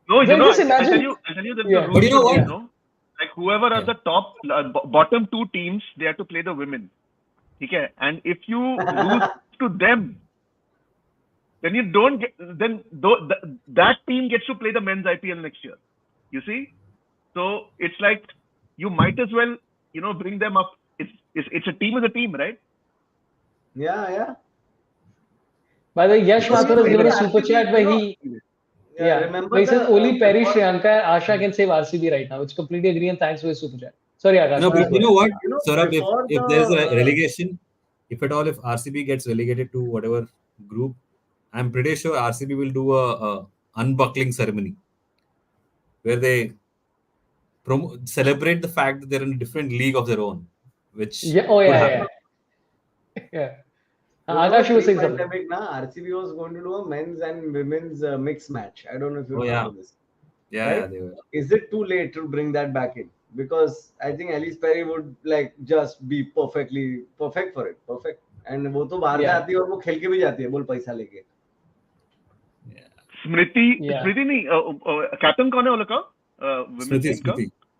no, Well, just I'll tell imagine. you that Yeah. the But you rules know should be, what? no? Like whoever are Yeah. the top bottom 2 teams, they have to play the women. Okay, and if you lose to them, then you don't get that team gets to play the men's IPL next year. You see, so it's like you might as well bring them up. It's a team is a team, right? Yeah. By the way, Yash Because Mathur has given a maybe super RCB, chat where remember where he says only Perry, before- Sriyanka, and Asha can save RCB right now, which completely agree and thanks for his super chat. Sorry, Akash. No, but please go you know ahead. what, Saurabh, before if there's a the relegation, if at all, if RCB gets relegated to whatever group, I'm pretty sure RCB will do a unbuckling ceremony where they celebrate the fact that they're in a different league of their own, which Yeah, oh could yeah, happen. yeah. remember Akash, you were saying something. pre-pandemic, RCB was going to do a men's and women's mix match. I don't know if you Oh, yeah. remember this. Yeah, Right? they were. Is it too late to bring that back in? Because I think Alice Perry would like just be perfect for it. Perfect. And वो तो बाहर से Yeah. आती है और वो खेल के भी जाती है बोल पैसा लेके. Smriti नहीं कैप्टन कौन है वो लोग का women's team का?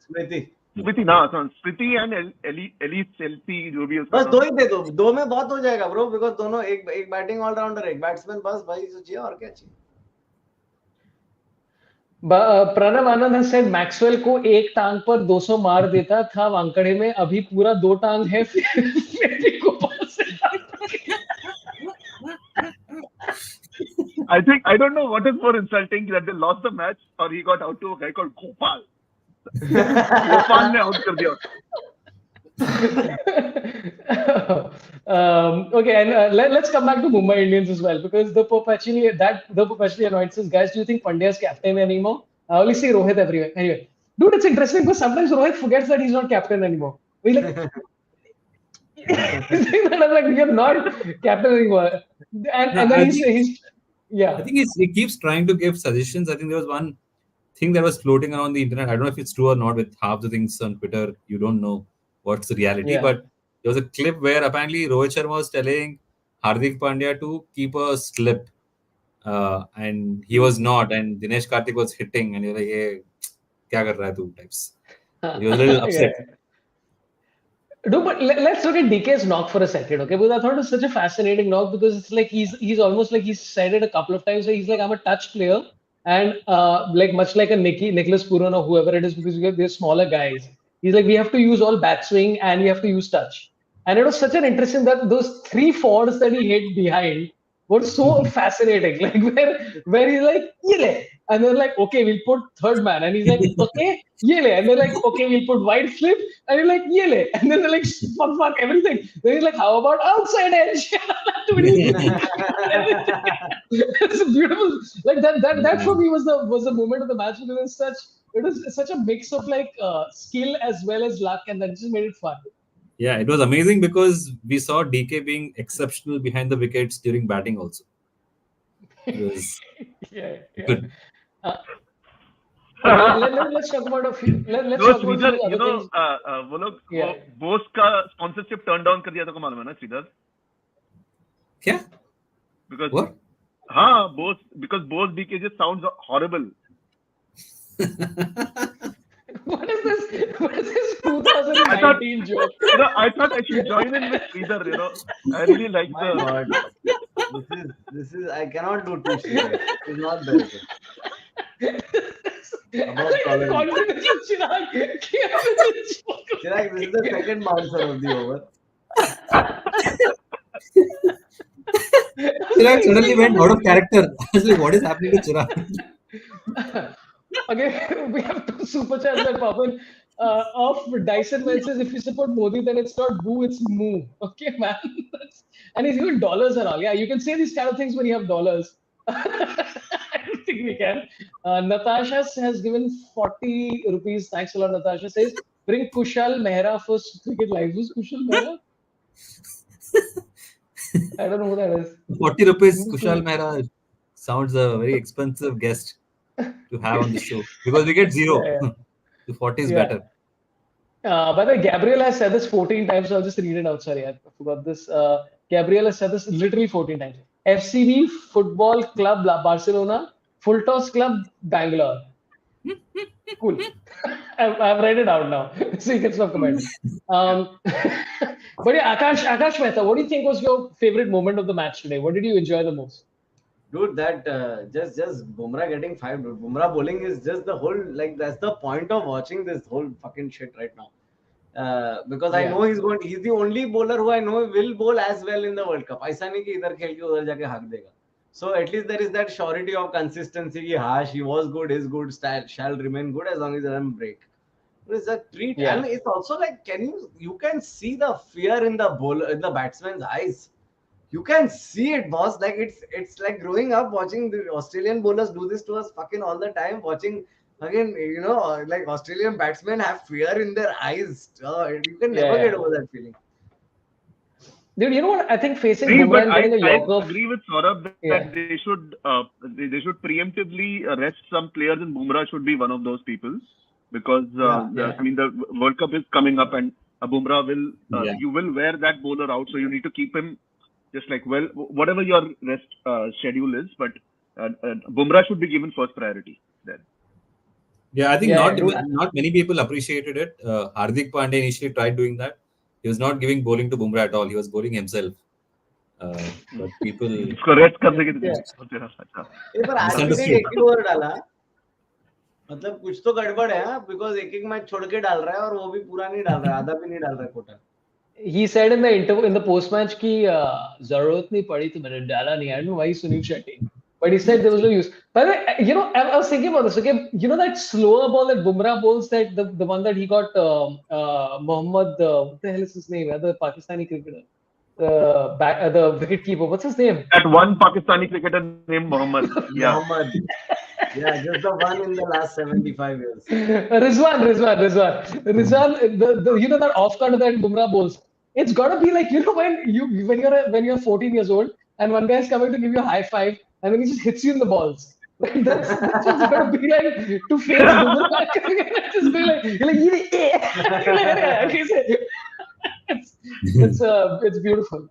स्मृति स्मृति एंड एली सेल्फी जो भी बस 2 ही दे दो में बहुत हो जाएगा ब्रो बिकॉज दोनों एक बैटिंग ऑलराउंडर एक बैट्समैन बस भाई सोचिए और क्या चाहिए. प्रणव आनंद has said मैक्सवेल को एक टांग पर 200 मार देता था वांकड़े में, अभी पूरा 2 टांग है फिर भी को पास I don't know what is more insulting that they lost the match or he got out to a guy called Gopal. Gopal ने out कर दिया. Okay, and let's come back to Mumbai Indians as well because the perpetually annoyances. Guys, do you think Pandya is captain anymore? I only see Rohit everywhere. Anyway, dude, it's interesting because sometimes Rohit forgets that he's not captain anymore. We like, I'm like, you're not captain anymore, and then he's yeah. I think he keeps trying to give suggestions. I think there was one thing that was floating around the internet. I don't know if it's true or not. With half the things on Twitter, you don't know what's the reality. Yeah. But there was a clip where apparently Rohit Sharma was telling Hardik Pandya to keep a slip and he was not, and Dinesh Karthik was hitting, and you're like, hey, kya kar raha hai tu types. He was a little upset. Yeah. No, but let's look at DK's knock for a second, okay? Because I thought it was such a fascinating knock because it's like he's almost like he's said it a couple of times. Where he's like, I'm a touch player, and like much like a Nicholas Puran or whoever it is, because they're smaller guys. He's like, we have to use all bat swing and we have to use touch. And it was such an interesting that those three fours that he hit behind were so fascinating. Like where he's like, Yele. And they're like, okay, we'll put third man. And he's like, okay, Yele. And they're like, okay, we'll put wide flip. And he's like, Yele. And then they're like, fuck everything. Then he's like, how about outside edge? It's beautiful. Like that for me was the moment of the match because it was such a mix of like skill as well as luck, and that just made it fun. Yeah, it was amazing because we saw DK being exceptional behind the wickets during batting also. It was good. Let's talk about a few. Let's talk about Sridhar, other things. वो लोग बोस का sponsorship turned down कर दिया था को मालूम है ना Sridhar? क्या? Because what? हाँ, because Bose BK just sounds horrible. What is this 2019 joke? I thought I should join in with Sridhar. I really like This is I cannot do two shit. It's not there. Chirag, this is the second bouncer of the over. Chirag suddenly went out of character. I was like, what is happening to Chirag? Okay, we have two super chats that pop in. Of Dyson Man says, if you support Modi, then it's not boo, it's moo. Okay, man. And he's even dollars and all. Yeah, you can say these kind of things when you have dollars. I don't think we can. Natasha has given 40 rupees. Thanks a lot, Natasha. Says, bring Kushal Mehra for cricket live. Who's Kushal Mehra? I don't know who that is. 40 rupees, Kushal Mehra sounds a very expensive guest to have on the show because we get zero. Yeah. The 40 is better. By the way, Gabriel has said this 14 times, so I'll just read it out. Sorry, I forgot this. Gabriel has said this literally 14 times. FCB Football Club Barcelona, Full Toss Club Bangalore. Cool. I've read it out now, so you can stop commenting. But yeah, Akash Mehta, what do you think was your favorite moment of the match today? What did you enjoy the most? Dude, that just Bumrah getting 5. Dude. Bumrah bowling is just the whole, like, that's the point of watching this whole fucking shit right now. Because I know he's the only bowler who I know will bowl as well in the World Cup. ऐसा नहीं कि इधर खेल के उधर जाके हाक देगा. So at least there is that surety of consistency. He was good, is good, shall remain good as long as he doesn't break. It's a treat, and it's also like, you can see the fear in the batsman's eyes. You can see it, boss. Like it's like growing up watching the Australian bowlers do this to us fucking all the time. Watching again, like Australian batsmen have fear in their eyes. You can never get over that feeling. Dude, you know what? I think facing Bumrah and getting a Yorker. I agree with Saurabh that they should preemptively rest some players, and Bumrah should be one of those people because I mean the World Cup is coming up, and Bumrah will you will wear that bowler out, so you need to keep him. Just like, well, whatever your rest schedule is, but Bumrah should be given first priority there. Yeah, I think not many people appreciated it. Hardik Pandya initially tried doing that. He was not giving bowling to Bumrah at all. He was bowling himself. But people... Correct. मतलब कुछ तो गड़बड़ है because एक match छोड़ के डाल रहा है और वो भी पूरा नहीं डाल रहा है, आधा भी नहीं डाल रहा है Kota. He said in the post match कि जरूरत नहीं पड़ी तो मैंने डाला नहीं. I don't know why Sunil Shetty, but he said there was no use. By the way, I was thinking about this. Okay, that slower ball that Bumrah bowls, that the one that he got Mohammad, what the hell is his name? The Pakistani cricketer, the wicketkeeper. What's his name? That one Pakistani cricketer named Mohammad. Yeah. Mohammad. Yeah, just the one in the last 75 years. Rizwan, that off corner that Bumrah bowls. It's gotta be like, when you're 14 years old and one guy's coming to give you a high five and then he just hits you in the balls. Like, that's what's gonna be like to face Bumrah. Just be like, you're like, it's beautiful.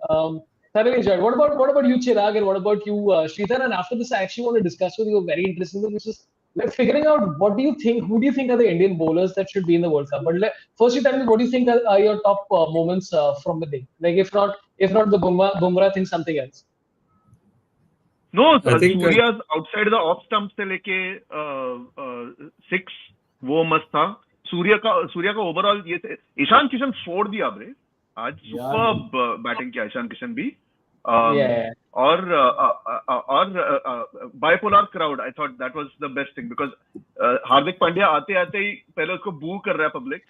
Thoroughly enjoyed. What about you, Chirag, and what about you, Sridhar? And after this, I actually want to discuss with you a very interesting thing, which is like figuring out what do you think, who do you think are the Indian bowlers that should be in the World Cup? But first, you tell me what do you think are your top moments from the day? Like if not the Bumrah thing, something else. No, I think Surya's outside the off stump से लेके 6 वो मस्त था. सूर्या का overall ये ईशान किशन फोड़ दिया ब्रे आज. सुपर्ब बैटिंग किया ईशान किशन भी. और bipolar crowd, I thought that was the best thing because Hardik Pandya आते आते ही पहले उसको बू कर रहा है public,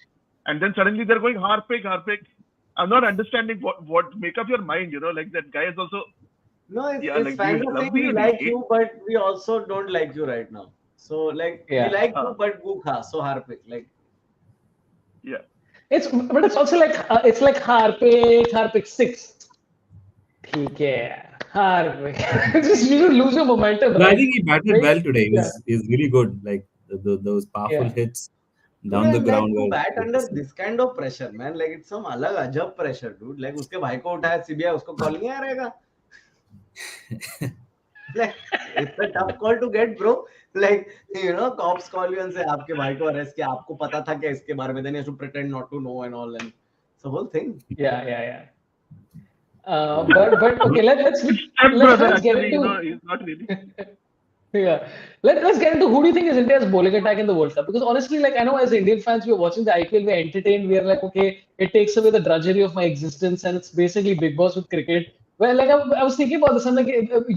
and then suddenly they are going Harpic. I am not understanding what make up your mind, you know, like that guy is also. No, it's like, fine to say we like you, but we also don't like you right now. So like we like you, but goo kha, so harpic, like. Yeah. But it's also like it's like harpic 6. ठीक है, harpic. Just you lose your momentum. But right? I think he batted well today. He's really good. Like those powerful hits down the ground. Like, to bat under this kind of pressure, man. Like it's some अलग अजब pressure, dude. Like उसके भाई को उठाया CBI, उसको call नहीं आ रहेगा. Like it's a tough call to get, bro. Like you know, cops call you and say आपके भाई को arrest किया, आपको पता था क्या इसके बारे में? Then you have to pretend not to know and all, and it's the whole thing. Yeah. But okay, let's get into. No, he's not really. Yeah, let's get into who do you think is India's bowling attack in the World Cup? Because honestly, like I know as Indian fans, we're watching the IPL, we're entertained, we're like, okay, it takes away the drudgery of my existence, and it's basically Big Boss with cricket. Well, like I was thinking about this, and like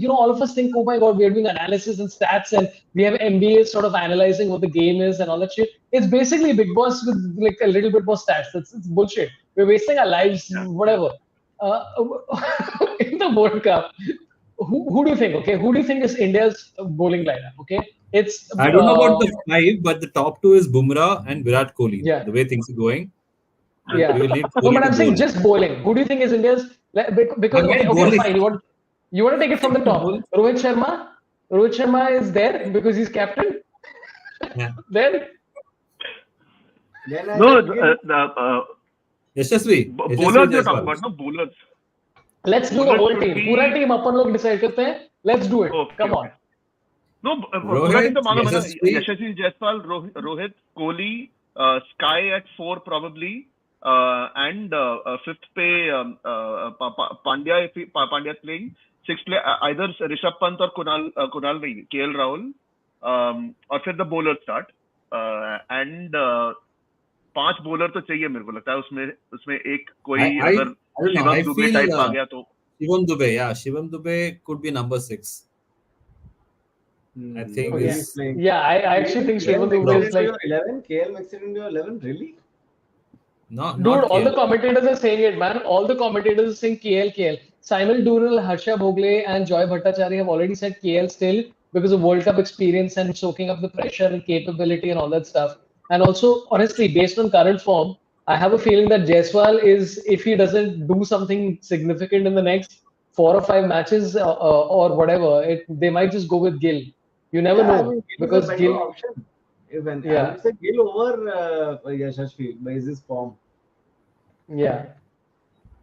you know, all of us think, oh my god, we're doing analysis and stats, and we have MBAs sort of analyzing what the game is and all that shit. It's basically Big Boss with like a little bit more stats. It's bullshit. We're wasting our lives, whatever. In the World Cup, who do you think? Okay, who do you think is India's bowling lineup? Okay, it's I don't know about the 5, but the top 2 is Bumrah and Virat Kohli. Yeah. The way things are going. Yeah. No, but I'm saying just bowling. Who do you think is India's? Because okay, fine. You want to take it from the top? Rohit Sharma is there because he's captain. Yeah. Then No, Yashasvi. bowlers you're talking about, no bowlers. Let's do the whole team. पूरा team अपन लोग decide करते हैं. Let's do it. Okay, Come okay. on. No, पूरा team तो मांगा मैंने. यशस्वी Jaiswal, Rohit, Kohli, Sky at 4 probably. And 5th पे Pandya, if Pandya is playing. 6th play either Rishabh Pant or Kunal नहीं, KL Rahul. और फिर the bowler start. And 5 bowler तो चाहिए मेरे को लगता है उसमें एक कोई अगर शिवम दुबे टाइप आ गया तो. Shivam Dube, yeah, Shivam Dube could be number 6. I think. Okay. Yeah, I actually think Shivam Dube is like 11. KL makes it into 11, really? Not all the commentators are saying it, man. All the commentators are saying KL. Simon Dunal, Harsha Bhogle, and Joy Bhattacharya have already said KL still because of World Cup experience and soaking up the pressure and capability and all that stuff. And also, honestly, based on current form, I have a feeling that Jaiswal is, if he doesn't do something significant in the next 4 or 5 matches or whatever, they might just go with Gill. You never know, I mean, because Gill. Option. Even I would say Gill over Yashasvi by his form. Yeah.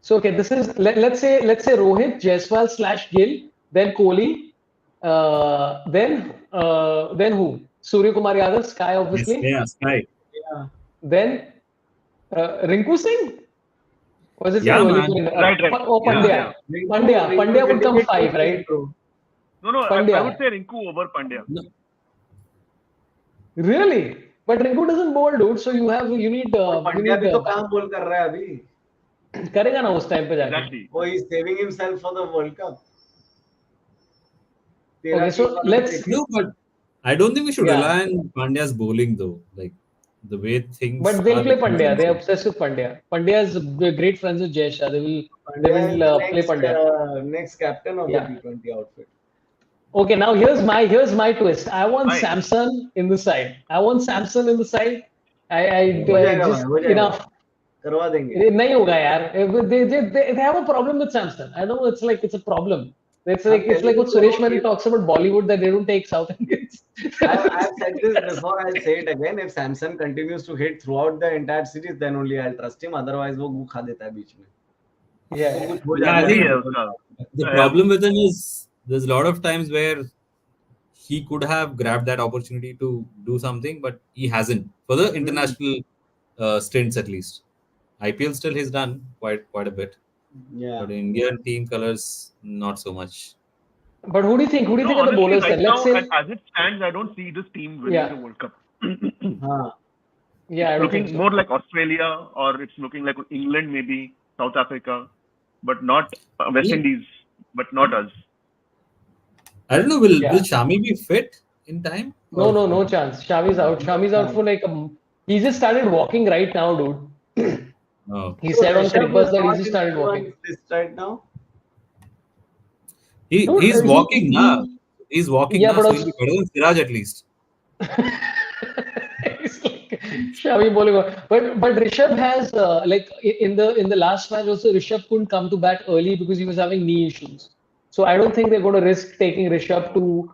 So okay, this is let's say Rohit, Jaiswal / Gill, then Kohli, then who? Suryakumar Yadav, Sky obviously. Yes, Sky. Yeah. Then Rinku Singh. Was it right. Oh, Pandya. Yeah. Pandya would come 5, right? No, I would say Rinku over Pandya. No. Really? But Rinku doesn't bowl, dude. So you need. Pandya भी तो काम बोल कर रहा है अभी. करेगा ना उस टाइम पे जाके. Exactly. Oh, he's saving himself for the World Cup. Okay, so let's. No, but I don't think we should rely on Pandya's bowling though. Like the way things. But they'll play Pandya. They're obsessed with Pandya. Pandya is great friends with Jay Shah. They will play Pandya. Next captain of the T20 outfit. Okay, now here's my twist. I want Samson in the side. I just enough. करवा देंगे. नहीं होगा यार. They have a problem with Samson. I know it's a problem. It's like what Suresh Mary talks about Bollywood, that they don't take South Indians. I've said this before. I'll say it again. If Samson continues to hit throughout the entire series, then only I'll trust him. Otherwise, वो गू खा देता है बीच में. Yeah. The problem with him is there's a lot of times where he could have grabbed that opportunity to do something, but he hasn't for the international stints at least. IPL still he's done quite a bit, Yeah. but Indian team colors not so much. But who do you think? Who do you No, think are the honestly, bowlers right then? Let's now, say, as it stands, I don't see this team winning Yeah. the World Cup. Huh. yeah, I It's don't think looking so. more like Australia, or it's looking like England, maybe South Africa, but not West Yeah. Indies, but not us. I don't know. Will Yeah. Shami be fit in time? No chance. Shami's out. Shami's out for like he just started walking right now, dude. No. He So said on Rishabh Cricket is that he not just in started walking. anyone's list right now. Dude, He's walking now. he He's walking yeah, now, but so he'll also be better than Siraj at least. it's like Shami bowling. But Rishabh has like in the last match also Rishabh couldn't come to bat early because he was having knee issues. So I don't think they're going to risk taking Rishabh to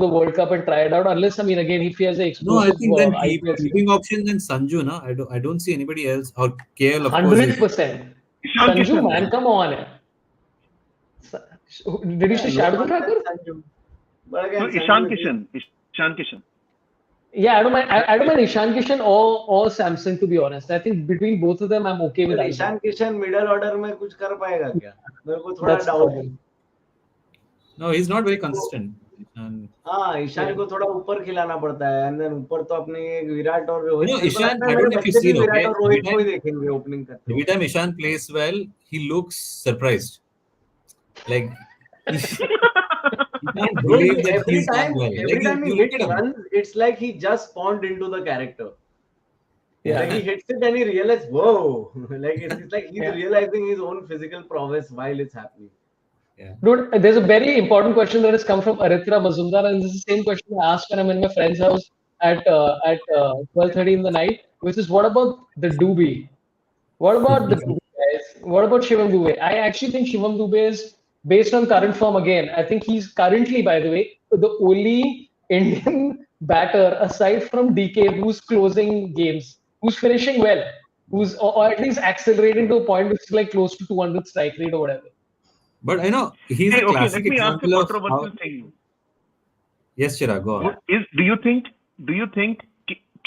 the World Cup and try it out unless I mean again if he has an No, I explosive think then IPL season. keeping option then Sanju. No, I don't see anybody else. Or KL, of course, is 100%. Ishan Sanju Kishan. man, come on. Did you say No Shardul one said Thakur? Sanju. But No, again, Ishan Sanju is- Kishan. Ishan Kishan. Yeah, I don't mind. I don't mind Ishan Kishan or Samson to be honest. I think between both of them, I'm okay with but either. Ishan Kishan middle order में कुछ कर पाएगा क्या? मेरे को थोड़ा That's the doubt है. problem. no, he's not very consistent. And हाँ, ईशान को थोड़ा ऊपर खिलाना पड़ता है. And then ऊपर तो अपने विराट और रोहित. मेरे को Ishan, लगता है I मेरे don't know if you've बच्चे भी seen. विराट Okay, और रोहित को ही देखेंगे ओपनिंग करते every हुए. time Ishan plays well, he looks surprised. Like he can't Bro, believe that every he's done time, well. every Like time he you look hits at him. runs, it's like he just spawned into the character. Yeah. Like he hits it and he realizes, whoa! Like it's like he's Yeah. realizing his own physical prowess while it's happening. Dude, there's a very important question that has come from Aritra Mazumdar, and this is the same question I asked when I'm in my friend's house at 12:30 in the night, which is what about the Doobie? What about the Dubey guys? What about Shivam Dubey? I actually think Shivam Dubey is based on current form again. I think he's currently, by the way, the only Indian batter aside from DK who's closing games, who's finishing well, who's or at least accelerating to a point which is like close to 200 strike rate or whatever. But I know he's Hey, a okay, classic let me ask a example of controversial how. thing. Yes, Chirag, go on. Do you think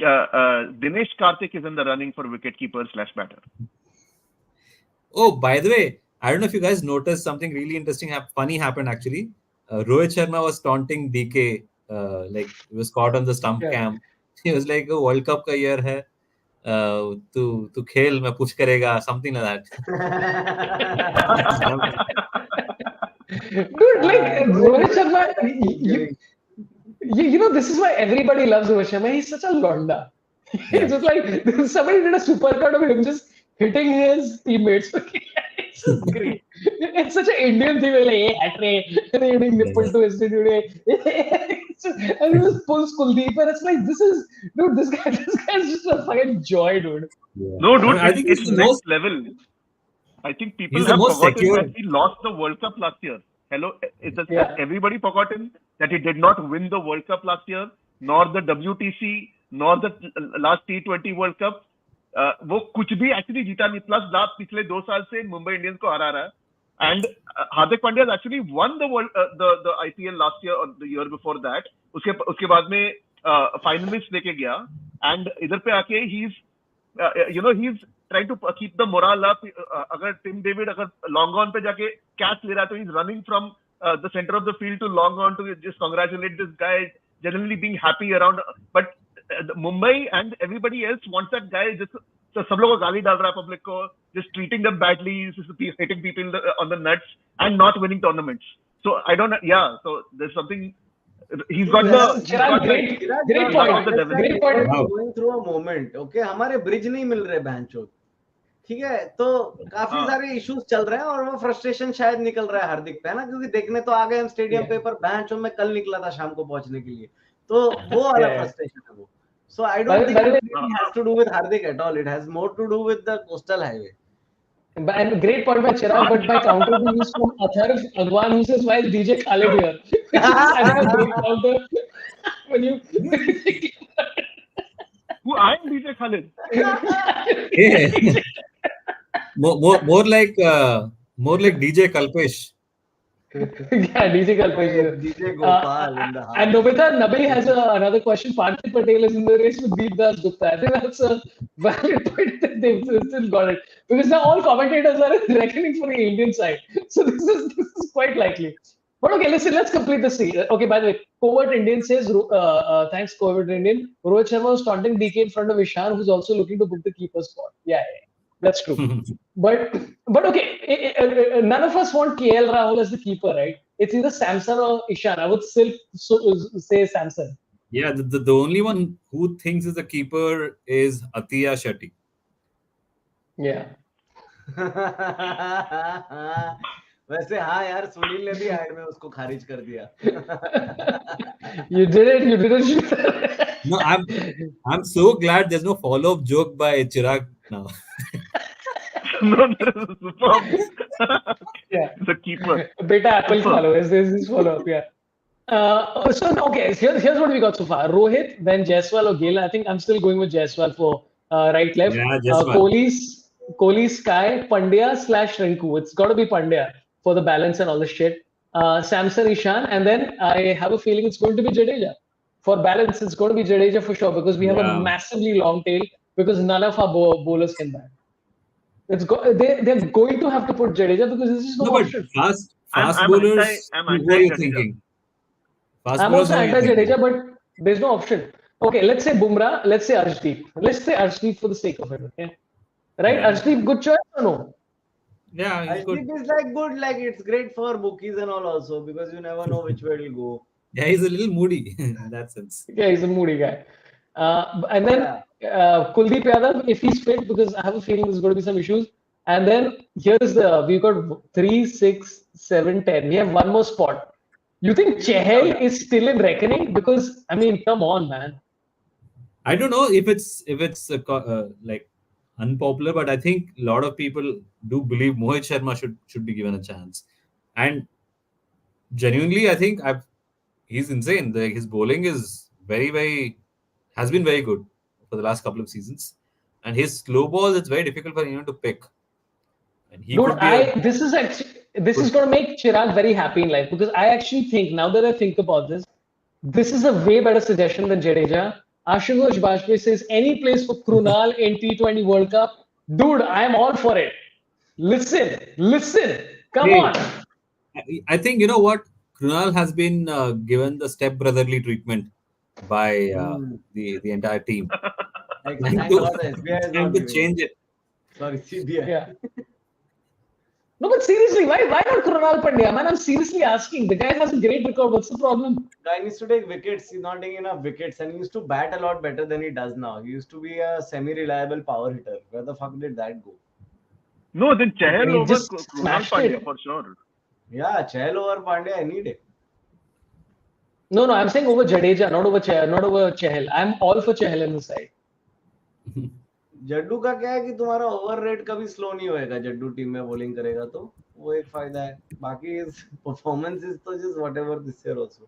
Dinesh Karthik is in the running for wicketkeeper/batter? Oh, by the way, I don't know if you guys noticed something really interesting, funny happened actually. Rohit Sharma was taunting DK, like he was caught on the stump Yeah. cam. He was like, "Oh, World Cup ka year hai, तू खेल मैं push करेगा," something like that. Dude, like Rohit Sharma, you know, this is why everybody loves Rohit Sharma. He's such a londa. Yeah. It's just like somebody did a supercut of him just hitting his teammates. It's just great. It's such an Indian thing. Like, hey, hat ray, and then hitting nipple to his today. And he just pulls Kuldeep, and it's like, this is, dude, this guy's just a fucking joy, dude. Yeah. No, dude, I think it's he's the next most. level. I think people He's the have most forgotten secure. that he lost the World Cup last year. Hello, Yeah. has everybody forgotten that he did not win the World Cup last year, nor the WTC, nor the last T20 World Cup. वो कुछ भी actually जीता नहीं. Plus last पिछले 2 साल से Mumbai Indians को हरा रहा है. And Hardik Pandya has actually won the IPL last year or the year before that. उसके बाद में finalist लेके गया. And इधर पे आके he's trying to keep the morale up. अगर Tim David अगर long on पे जाके catch ले रहा है तो he's running from the center of the field to long on to just congratulate this guy, generally being happy around. But Mumbai and everybody else wants that guy just so सब लोगों को गाली डाल रहा है public को, just treating them badly, just hitting people on the nuts and not winning tournaments. So I don't, yeah. So there's something. He's got Chirag, great point. Great point. Wow. Going through a moment, okay, हमारे bridge नहीं मिल रहे बहनचोद. ठीक है, तो काफी सारे issues चल रहे हैं और वो फ्रस्ट्रेशन शायद निकल रहा है हार्दिक पे ना, क्योंकि देखने तो आ गए हम स्टेडियम पे, पर बहनचोद में कल निकला था शाम को पहुंचने के लिए, तो वो वाला फ्रस्ट्रेशन है वो. So I don't think it has to do with Hardik at all. It has more to do with the coastal highway. And great point by Chirag, but my counter to use from Atharv Agwan, who says, why is DJ Khaled here? Which is, I think, a great counter when you. Who I am DJ Khaled. Yeah. more like DJ Kalpesh. Yeah, DJ Kalpesh. DJ Gopal in the And house. Nobita Nabi has another question. Parthiv Patel is in the race with Deep Das Gupta. I think that's a valid point that they've still got it. Because now all commentators are reckoning for the Indian side. So this is quite likely. But okay, listen, let's complete the scene. Okay, by the way, Covert Indian says, thanks, Covert Indian. Rohit Sharma was taunting DK in front of Ishan, who's also looking to book the keeper spot. Yeah, that's true. But okay, none of us want KL Rahul as the keeper, right? It's either Samson or Ishan. I would still say Samson. Yeah, the only one who thinks is the keeper is Atiya Shetty. Yeah. वैसे हाँ यार सुनील ने भी add में उसको खारिज कर दिया. You didn't. No, I'm so glad there's no follow-up joke by Chirag now. No, superb. Yeah. The keeper. Beta Apple follow. Is this follow-up? Yeah. So okay, here's what we got so far. Rohit, then Jaiswal or Gill. I think I'm still going with Jaiswal for right left. Yeah, Jaiswal. Kohli, Sky, Pandya / Rinku. It's got to be Pandya for the balance and all the shit. Samson, Ishan, and then I have a feeling it's going to be Jadeja. For balance, it's going to be Jadeja for sure because we have a massively long tail because none of our bowlers can bat. They're going to have to put Jadeja because this is no option. But fast bowlers, what are you thinking? I'm also anti-Jadeja, but there's no option. Okay, let's say Bumrah, let's say Arshdeep. Let's say Arshdeep for the sake of it, okay? Right? Yeah. Arshdeep, good choice or no? Yeah, Arshdeep is like good, like it's great for bookies and all also because you never know which way it'll go. Yeah, he's a little moody in that sense. Yeah, he's a moody guy. And then Kuldeep Yadav, if he's fit, because I have a feeling there's going to be some issues. And then we've got 3, 6, 7, 10. We have one more spot. You think Chahal is still in reckoning? Because I mean, come on, man. I don't know if it's like unpopular, but I think a lot of people do believe Mohit Sharma should be given a chance. And genuinely, I think he's insane. His bowling is has been very good for the last couple of seasons. And his slow ball, it's very difficult for anyone to pick. And this is going to make Chirag very happy in life because I actually think, now that I think about this is a way better suggestion than Jadeja. Ashutosh Bajpayee says any place for Krunal in T20 World Cup. Dude, I am all for it. Listen. Come on. I think, you know what? Krunal has been given the step-brotherly treatment by the entire team. Time to change it. Sorry, CBI. Yeah. No, but seriously, why not Krunal Pandya? Man, I'm seriously asking. The guy has a great record. What's the problem? Guy needs to take wickets. He's not taking enough wickets, and he used to bat a lot better than he does now. He used to be a semi-reliable power hitter. Where the fuck did that go? No, then Chahal over Krunal Pandya for sure. Yeah, Chahal over Pandya any day. No, I'm saying over Jadeja, not over Chahal. I'm all for Chahal in the side. Jaddu का क्या है कि तुम्हारा over rate कभी slow नहीं होएगा. Jaddu team में bowling करेगा तो वो एक फायदा है. बाकी परफॉर्मेंस इज तो just whatever this year also.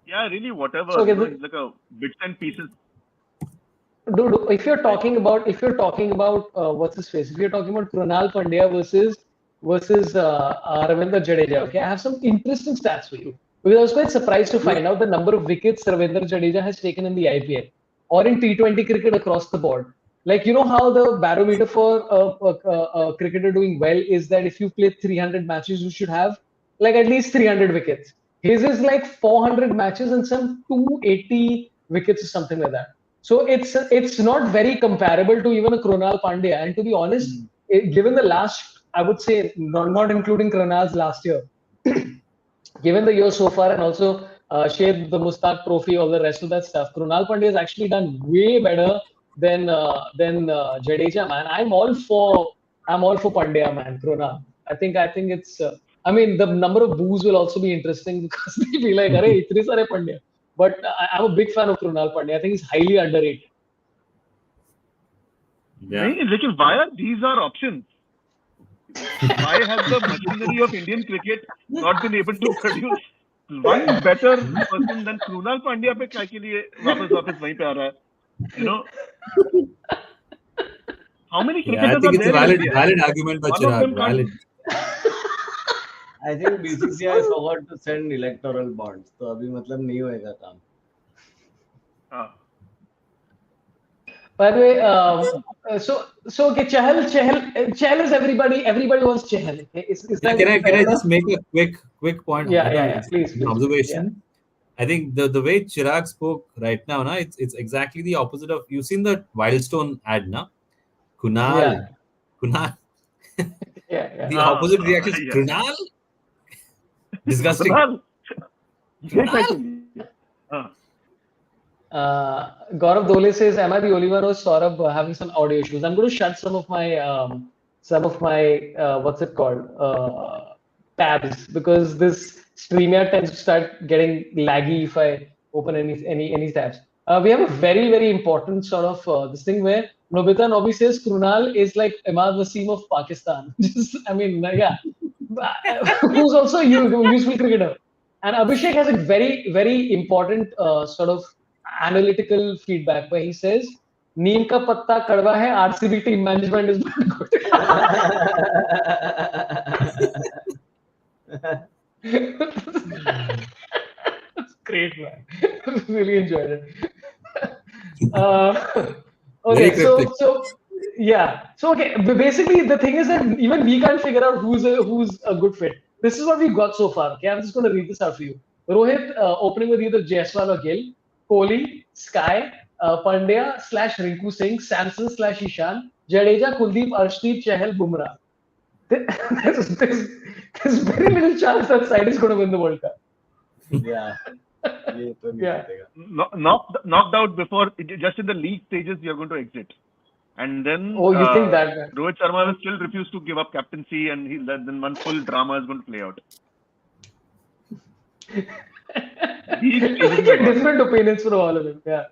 Yeah, really whatever. So, it's like a bits and pieces. Dude, if you're talking about what's his face? If you're talking about Krunal Pandya versus Ravindra Jadeja, okay, I have some interesting stats for you. Because I was quite surprised to find out the number of wickets Ravindra Jadeja has taken in the IPL or in T20 cricket across the board. Like, you know how the barometer for a cricketer doing well is that if you play 300 matches, you should have like at least 300 wickets. His is like 400 matches and some 280 wickets or something like that. So it's not very comparable to even a Krunal Pandya. And to be honest, given the last, I would say, not including Krunal's last year, given the year so far and also shared the Mustaq Trophy, all the rest of that stuff, Krunal Pandya has actually done way better than Jadeja, man. I'm all for Pandya, man. Krunal. I think it's. I mean, the number of boos will also be interesting because they'll be like, "Arey, itne sare Pandya." But I'm a big fan of Krunal Pandya. I think he's highly underrated. Yeah. Why are these options? Why has the machinery of Indian cricket not been able to produce one better person than Krunal Pandya? पे क्या के लिए वापस वहीं पे आ रहा है? You know, how many cricketers I think are it's there? a valid argument by Chirag. Valid. I think BCCI forgot to send electoral bonds. तो अभी मतलब नहीं होएगा काम. By the way, so okay, Chahal is everybody. Everybody wants Chahal. Okay? Is that Can I fair enough? just make a quick point? Yeah. Please. Observation. I think the way Chirag spoke right now, it's exactly the opposite of, you've seen the Wildstone ad, na? Kunal. Yeah. The opposite reaction is Krunal. Disgusting. Krunal. Gaurav Dole says, "Am I the only one who's Saurabh having some audio issues?" I'm going to shut some of my what's it called tabs, because this StreamYard tends to start getting laggy if I open any tabs. We have a very, very important sort of this thing where Nobita Nobi says Krunal is like Imad Wasim of Pakistan. Who's also a useful cricketer. And Abhishek has a very, very important sort of analytical feedback where he says, "Neem ka patta kadwa hai, RCB team management is not good." Great, man. Really enjoyed it. Okay, so okay. Basically, the thing is that even we can't figure out who's a good fit. This is what we got so far. Okay, I'm just going to read this out for you. Rohit opening with either Jaiswal or Gill, Kohli, Sky, Pandya / Rinku Singh, Samson / Ishan, Jadeja, Kuldeep, Arshdeep, Chahal, Bumrah. There's very little chance that side is going to win the World Cup. Yeah. Knocked out before, just in the league stages, you're going to exit. And then you think that Rohit Sharma will still refuse to give up captaincy, and then one full drama is going to play out. Different opinions from all of them. Yeah.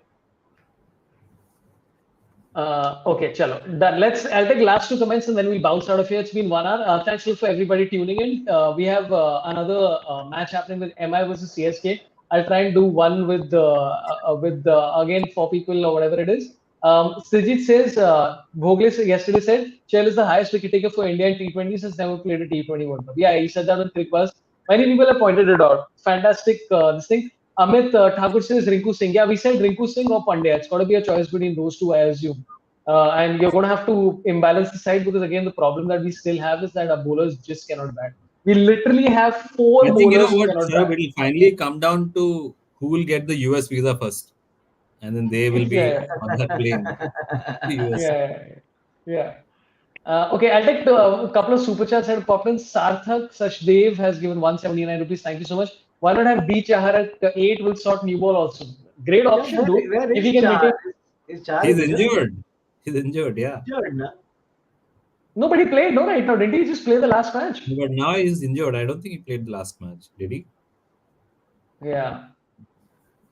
Okay, chalo. I'll take last two comments and then we'll bounce out of here. It's been 1 hour. Thanks for everybody tuning in. We have another match happening with MI versus CSK. I'll try and do one with again 4 people or whatever it is. Srijit says, Bhogle yesterday said, Chahal is the highest wicket taker for India in T20s, has never played a T20 World Cup. Yeah, he said that on CricBuzz. Many people have pointed it out. Fantastic this thing. Amit Thakur says Rinku Singh. Yeah, we said Rinku Singh or Pandya. It's got to be a choice between those two, I assume. And you're going to have to imbalance the side, because again, the problem that we still have is that our bowlers just cannot bat. We literally have 4 bowlers. You know what, Saurabh, it will finally come down to who will get the US visa first. And then they will be on that plane. Yeah. Okay, I'll take a couple of super chats that have popped in. Sarthak Sachdev has given 179 rupees. Thank you so much. Why not have D Chahar at 8 will sort new ball also? Great option, dude. If he can make it. He's injured. He's injured, yeah. No, but he played, no, right now. Didn't he just play the last match? But now he's injured. I don't think he played the last match. Did he? Yeah.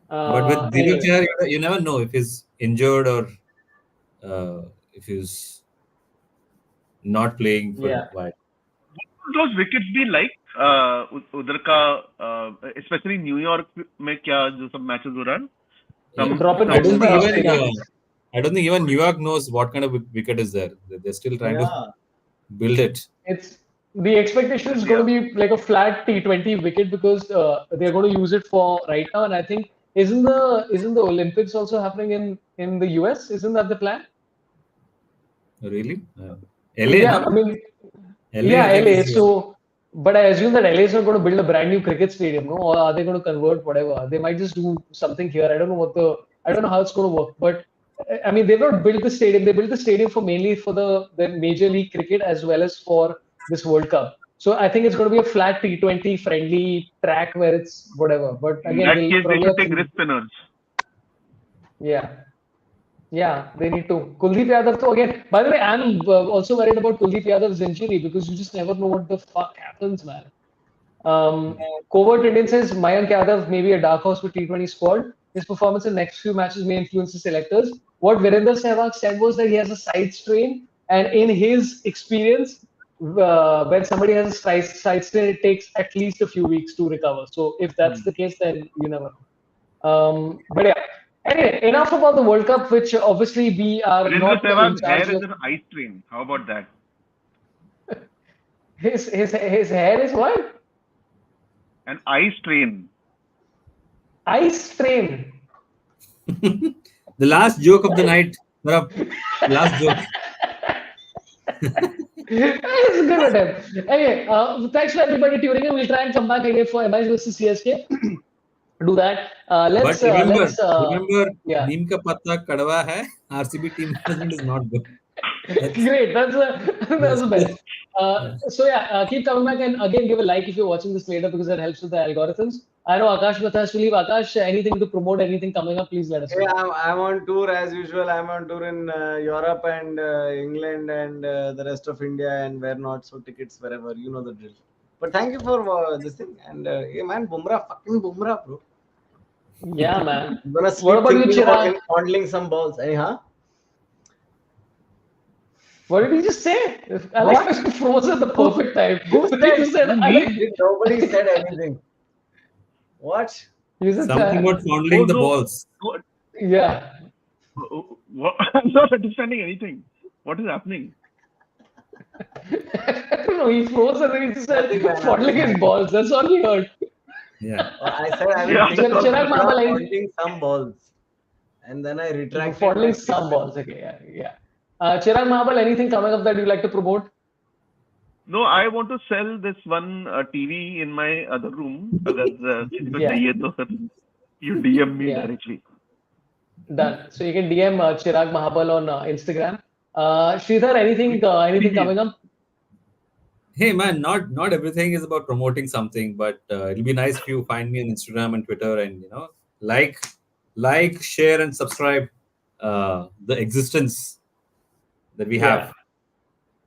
But with Deepak Chahar, you never know if he's injured or if he's not playing for a while. Those wickets be like उधर का especially New York में क्या जो सब matches हो रहा है. I don't think even New York knows what kind of wicket is there. They're still trying to build it. The expectation is going to be like a flat T20 wicket, because they're going to use it for right now. And I think isn't the Olympics also happening in the US? Isn't that the plan? Really? LA? Yeah, no? I mean, LA. So, but I assume that LA is not going to build a brand new cricket stadium, no? Or are they going to convert whatever? They might just do something here. I don't know how it's going to work. But I mean, they've not built the stadium. They built the stadium mainly for the Major League Cricket as well as for this World Cup. So I think it's going to be a flat T20 friendly track where it's whatever. But again, in that case, they should take wrist spinners. Yeah, they need to. Kuldeep Yadav, though, again, by the way, I'm also worried about Kuldeep Yadav's injury, because you just never know what the fuck happens, man. Covert Indian says Mayank Yadav may be a dark horse for T20 squad. His performance in the next few matches may influence the selectors. What Virender Sehwag said was that he has a side strain, and in his experience, when somebody has a side strain, it takes at least a few weeks to recover. So if that's the case, then you never know. But yeah. Anyway, enough about the World Cup, which obviously we are not. Sehwag's hair is an eye strain. How about that? His hair is what? An ice train. Ice train. The last joke of the night. Last joke. It's a good attempt. Anyway, thanks for everybody tuning in. We'll try and come back again for MI versus CSK. Do that. But remember, yeah. neem ka patta kadwa hai. RCB team management is not good. Great. That's the best. So yeah, keep coming back and again give a like if you're watching this later because that helps with the algorithms. I know Akash has to leave. Akash, anything to promote, anything coming up, please let us know. Yeah, I'm on tour as usual. I'm on tour in Europe and England and the rest of India and where not. So tickets wherever, you know the drill. But thank you for this thing. And hey man, fucking Bumrah, bro. Yeah, man. I'm gonna sleep What about you, thinking about Chirag? him fondling some balls. Huh? What did he just say? Alex froze at the perfect time. Who He said, Nobody said anything. What? You said Something about fondling the balls. Yeah. I'm not understanding anything. What is happening? I don't know. He froze and then he just said fondling his balls. That's all he heard. Yeah. I said I will think of Chirag fondling some balls. And then I retracted. Fondling some balls. Okay, yeah. Chirag Mahabal, anything coming up that you'd like to promote? No, I want to sell this one TV in my other room. You DM me directly. Done. So you can DM Chirag Mahabal on Instagram. Sridhar, anything coming up? Hey man, not everything is about promoting something, but it'll be nice if you find me on Instagram and Twitter and like, share, and subscribe the existence that we have.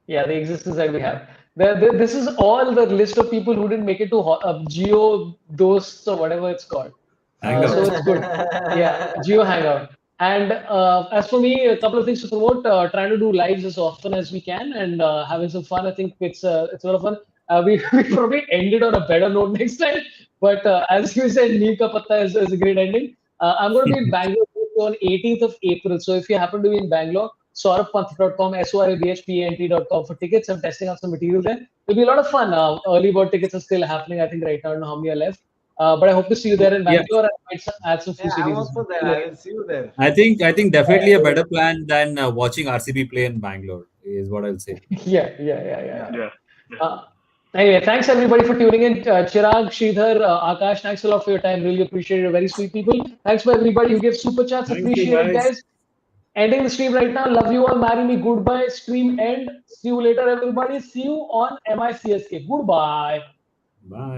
Yeah, the existence that we have. This is all the list of people who didn't make it to Geo Dosts or whatever it's called. So it's good. Yeah, Geo Hangout. And as for me, a couple of things to promote. Trying to do lives as often as we can and having some fun. I think it's a lot of fun. We probably ended on a better note next time. But as you said, Neem Ka Patta is a great ending. I'm going to be in Bangalore on 18th of April. So if you happen to be in Bangalore, saurabhpant.com, sorabhpant.com for tickets. I'm testing out some material there. It'll be a lot of fun. Early bird tickets are still happening. I think right now I don't know how many are left. But I hope to see you there in Bangalore and I might add some few I'm series. also there. I will see you there. I think definitely a better plan than watching RCB play in Bangalore is what I'll say. Yeah. Anyway, thanks everybody for tuning in. Chirag, Sridhar, Akash, thanks a lot for your time. Really appreciate it. Very sweet people. Thanks for everybody who gave super chats. Appreciate it, guys. Ending the stream right now. Love you all. Marry me. Goodbye. Stream end. See you later, everybody. See you on MICSK. Goodbye. Bye.